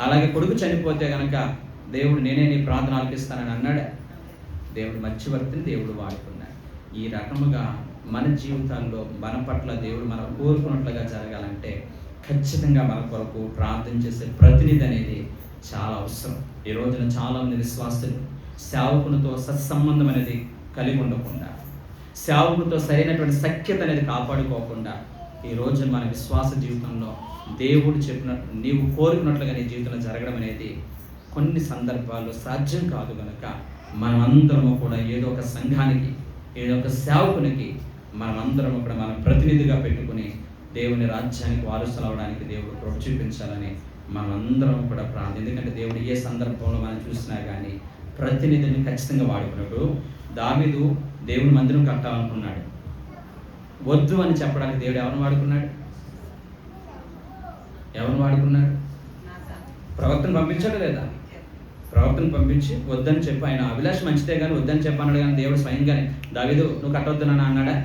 Speaker 1: అలాగే కొడుకు చనిపోతే కనుక దేవుడు నేనే నీ ప్రార్థన ఆలకిస్తానని అన్నాడు. దేవుడు మధ్యవర్తిని దేవుడు వాడుకున్నాడు. ఈ రకముగా మన జీవితాల్లో మన పట్ల దేవుడు మనం కోరుకున్నట్లుగా జరగాలంటే ఖచ్చితంగా మన కొరకు ప్రార్థన చేసే ప్రతినిధి అనేది చాలా అవసరం. ఈ రోజున చాలామంది విశ్వాసులు సేవకునితో సత్సంబంధం అనేది కలిగి ఉండకుండా, సేవకునితో సరైనటువంటి సఖ్యత అనేది కాపాడుకోకుండా, ఈ రోజున మన విశ్వాస జీవితంలో దేవుడు చెప్పినట్టు నీవు కోరుకున్నట్లుగా నీ జీవితంలో జరగడం అనేది కొన్ని సందర్భాల్లో సాధ్యం కాదు. కనుక మనమందరము కూడా ఏదో ఒక సంఘానికి, ఏదో ఒక సేవకునికి మనమందరము కూడా మనం ప్రతినిధిగా పెట్టుకుని దేవుని రాజ్యానికి వారసులు అవడానికి దేవుడు కృప చూపించాలని మనమందరం కూడా ప్రార్థన. ఎందుకంటే దేవుడు ఏ సందర్భంలో మనం చూసినా కానీ ప్రతినిధిని ఖచ్చితంగా వాడుకున్నాడు. దావీదు దేవుని మందిరం కట్టాలనుకున్నాడు, వద్దు అని చెప్పడానికి దేవుడు ఎవరిని వాడుకున్నాడు? ప్రవక్తను పంపించాడు లేదా? ప్రవక్తను పంపించి వద్దని చెప్పి, ఆయన అభిలాష మంచిదే కానీ వద్దని చెప్పన్నాడు. కానీ దేవుడు స్వయంగానే దావీదు నువ్వు కట్టవద్దునని అన్నాడా?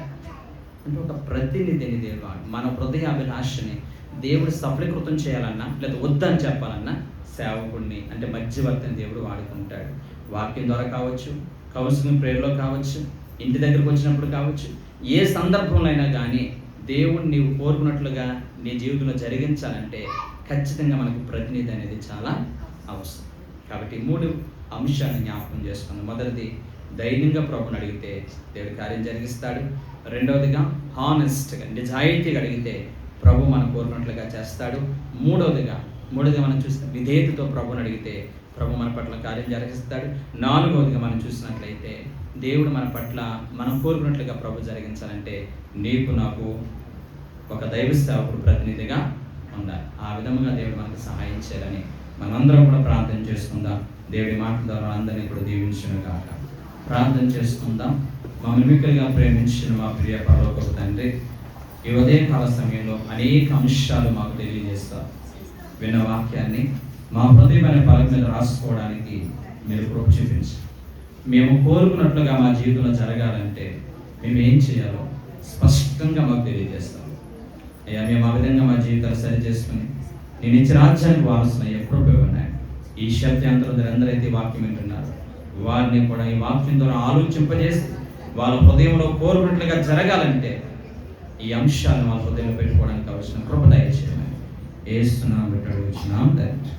Speaker 1: అంటే ఒక ప్రతినిధిని దేవుడు మన హృదయ అభిలాషని దేవుడు సఫలీకృతం చేయాలన్నా లేదా వద్దని చెప్పాలన్నా సేవకుడిని, అంటే మధ్యవర్తిని దేవుడు వాడుకుంటాడు. వాక్యం ద్వారా కావచ్చు, కౌన్సిలింగ్ ప్రేయర్లో కావచ్చు, ఇంటి దగ్గరకు వచ్చినప్పుడు కావచ్చు, ఏ సందర్భంలో అయినా కానీ దేవుడు నీవు కోరుకున్నట్లుగా నీ జీవితంలో జరిగించాలంటే ఖచ్చితంగా మనకు ప్రతినిధి అనేది చాలా అవసరం. కాబట్టి 3 అంశాలను జ్ఞాపకం చేసుకున్నాం. మొదటిది, ధైర్యంగా ప్రభుని అడిగితే దేవుడు కార్యం జరిగిస్తాడు. రెండవదిగా, హానెస్ట్గా నిజాయితీగా అడిగితే ప్రభు మనం కోరుకున్నట్లుగా చేస్తాడు. మూడవదిగా మనం చూసిన విధేయతతో ప్రభుని అడిగితే ప్రభు మన పట్ల కార్యం జరిగిస్తాడు. నాలుగవదిగా మనం చూసినట్లయితే దేవుడు మన పట్ల మనం కోరుకున్నట్లుగా ప్రభు జరిగించాలంటే నీకు నాకు ఒక దైవ సేవకుడు ప్రతినిధిగా ఉండాలి. ఆ విధముగా దేవుడు మనకు సహాయం చేయాలని మనందరం కూడా ప్రార్థన చేసుకుందాం. దేవుడి మాట ద్వారా అందరినీ కూడా దీవించును కాక. ప్రార్థన చేసుకుందాం. మమ్మల్ని మిక్కులుగా ప్రేమించిన మా ప్రియ పరలోకపు తండ్రి, ఈ ఉదయకాల సమయంలో అనేక అంశాలు మాకు తెలియజేస్తారు. విన్న వాక్యాన్ని మా హృదయమైన ఫలం మీద రాసుకోవడానికి మీరు కృప చూపించి మేము కోరుకున్నట్లుగా మా జీవితంలో జరగాలంటే మేము ఏం చేయాలో స్పష్టంగా మాకు తెలియజేస్తాం. అయ్యా, మేము ఆ విధంగా మా జీవితాలు సరి చేసుకుని నేను ఇచ్చిన రాజ్యానికి వారసులు ఎప్పుడో ఉన్నాయి. ఈ శబ్దాంతరం అందరైతే వాక్యం వింటున్నారు, వారిని కూడా ఈ వాక్యం ద్వారా ఆలోచింపజేసి వాళ్ళ హృదయంలో కోరుకున్నట్లుగా జరగాలంటే ఈ అంశాలను వాళ్ళ హృదయంలో పెట్టుకోవడానికి కావాల్సిన కృప దయచేయమని యేసు నామమున అడుగుచున్నాం తండ్రి.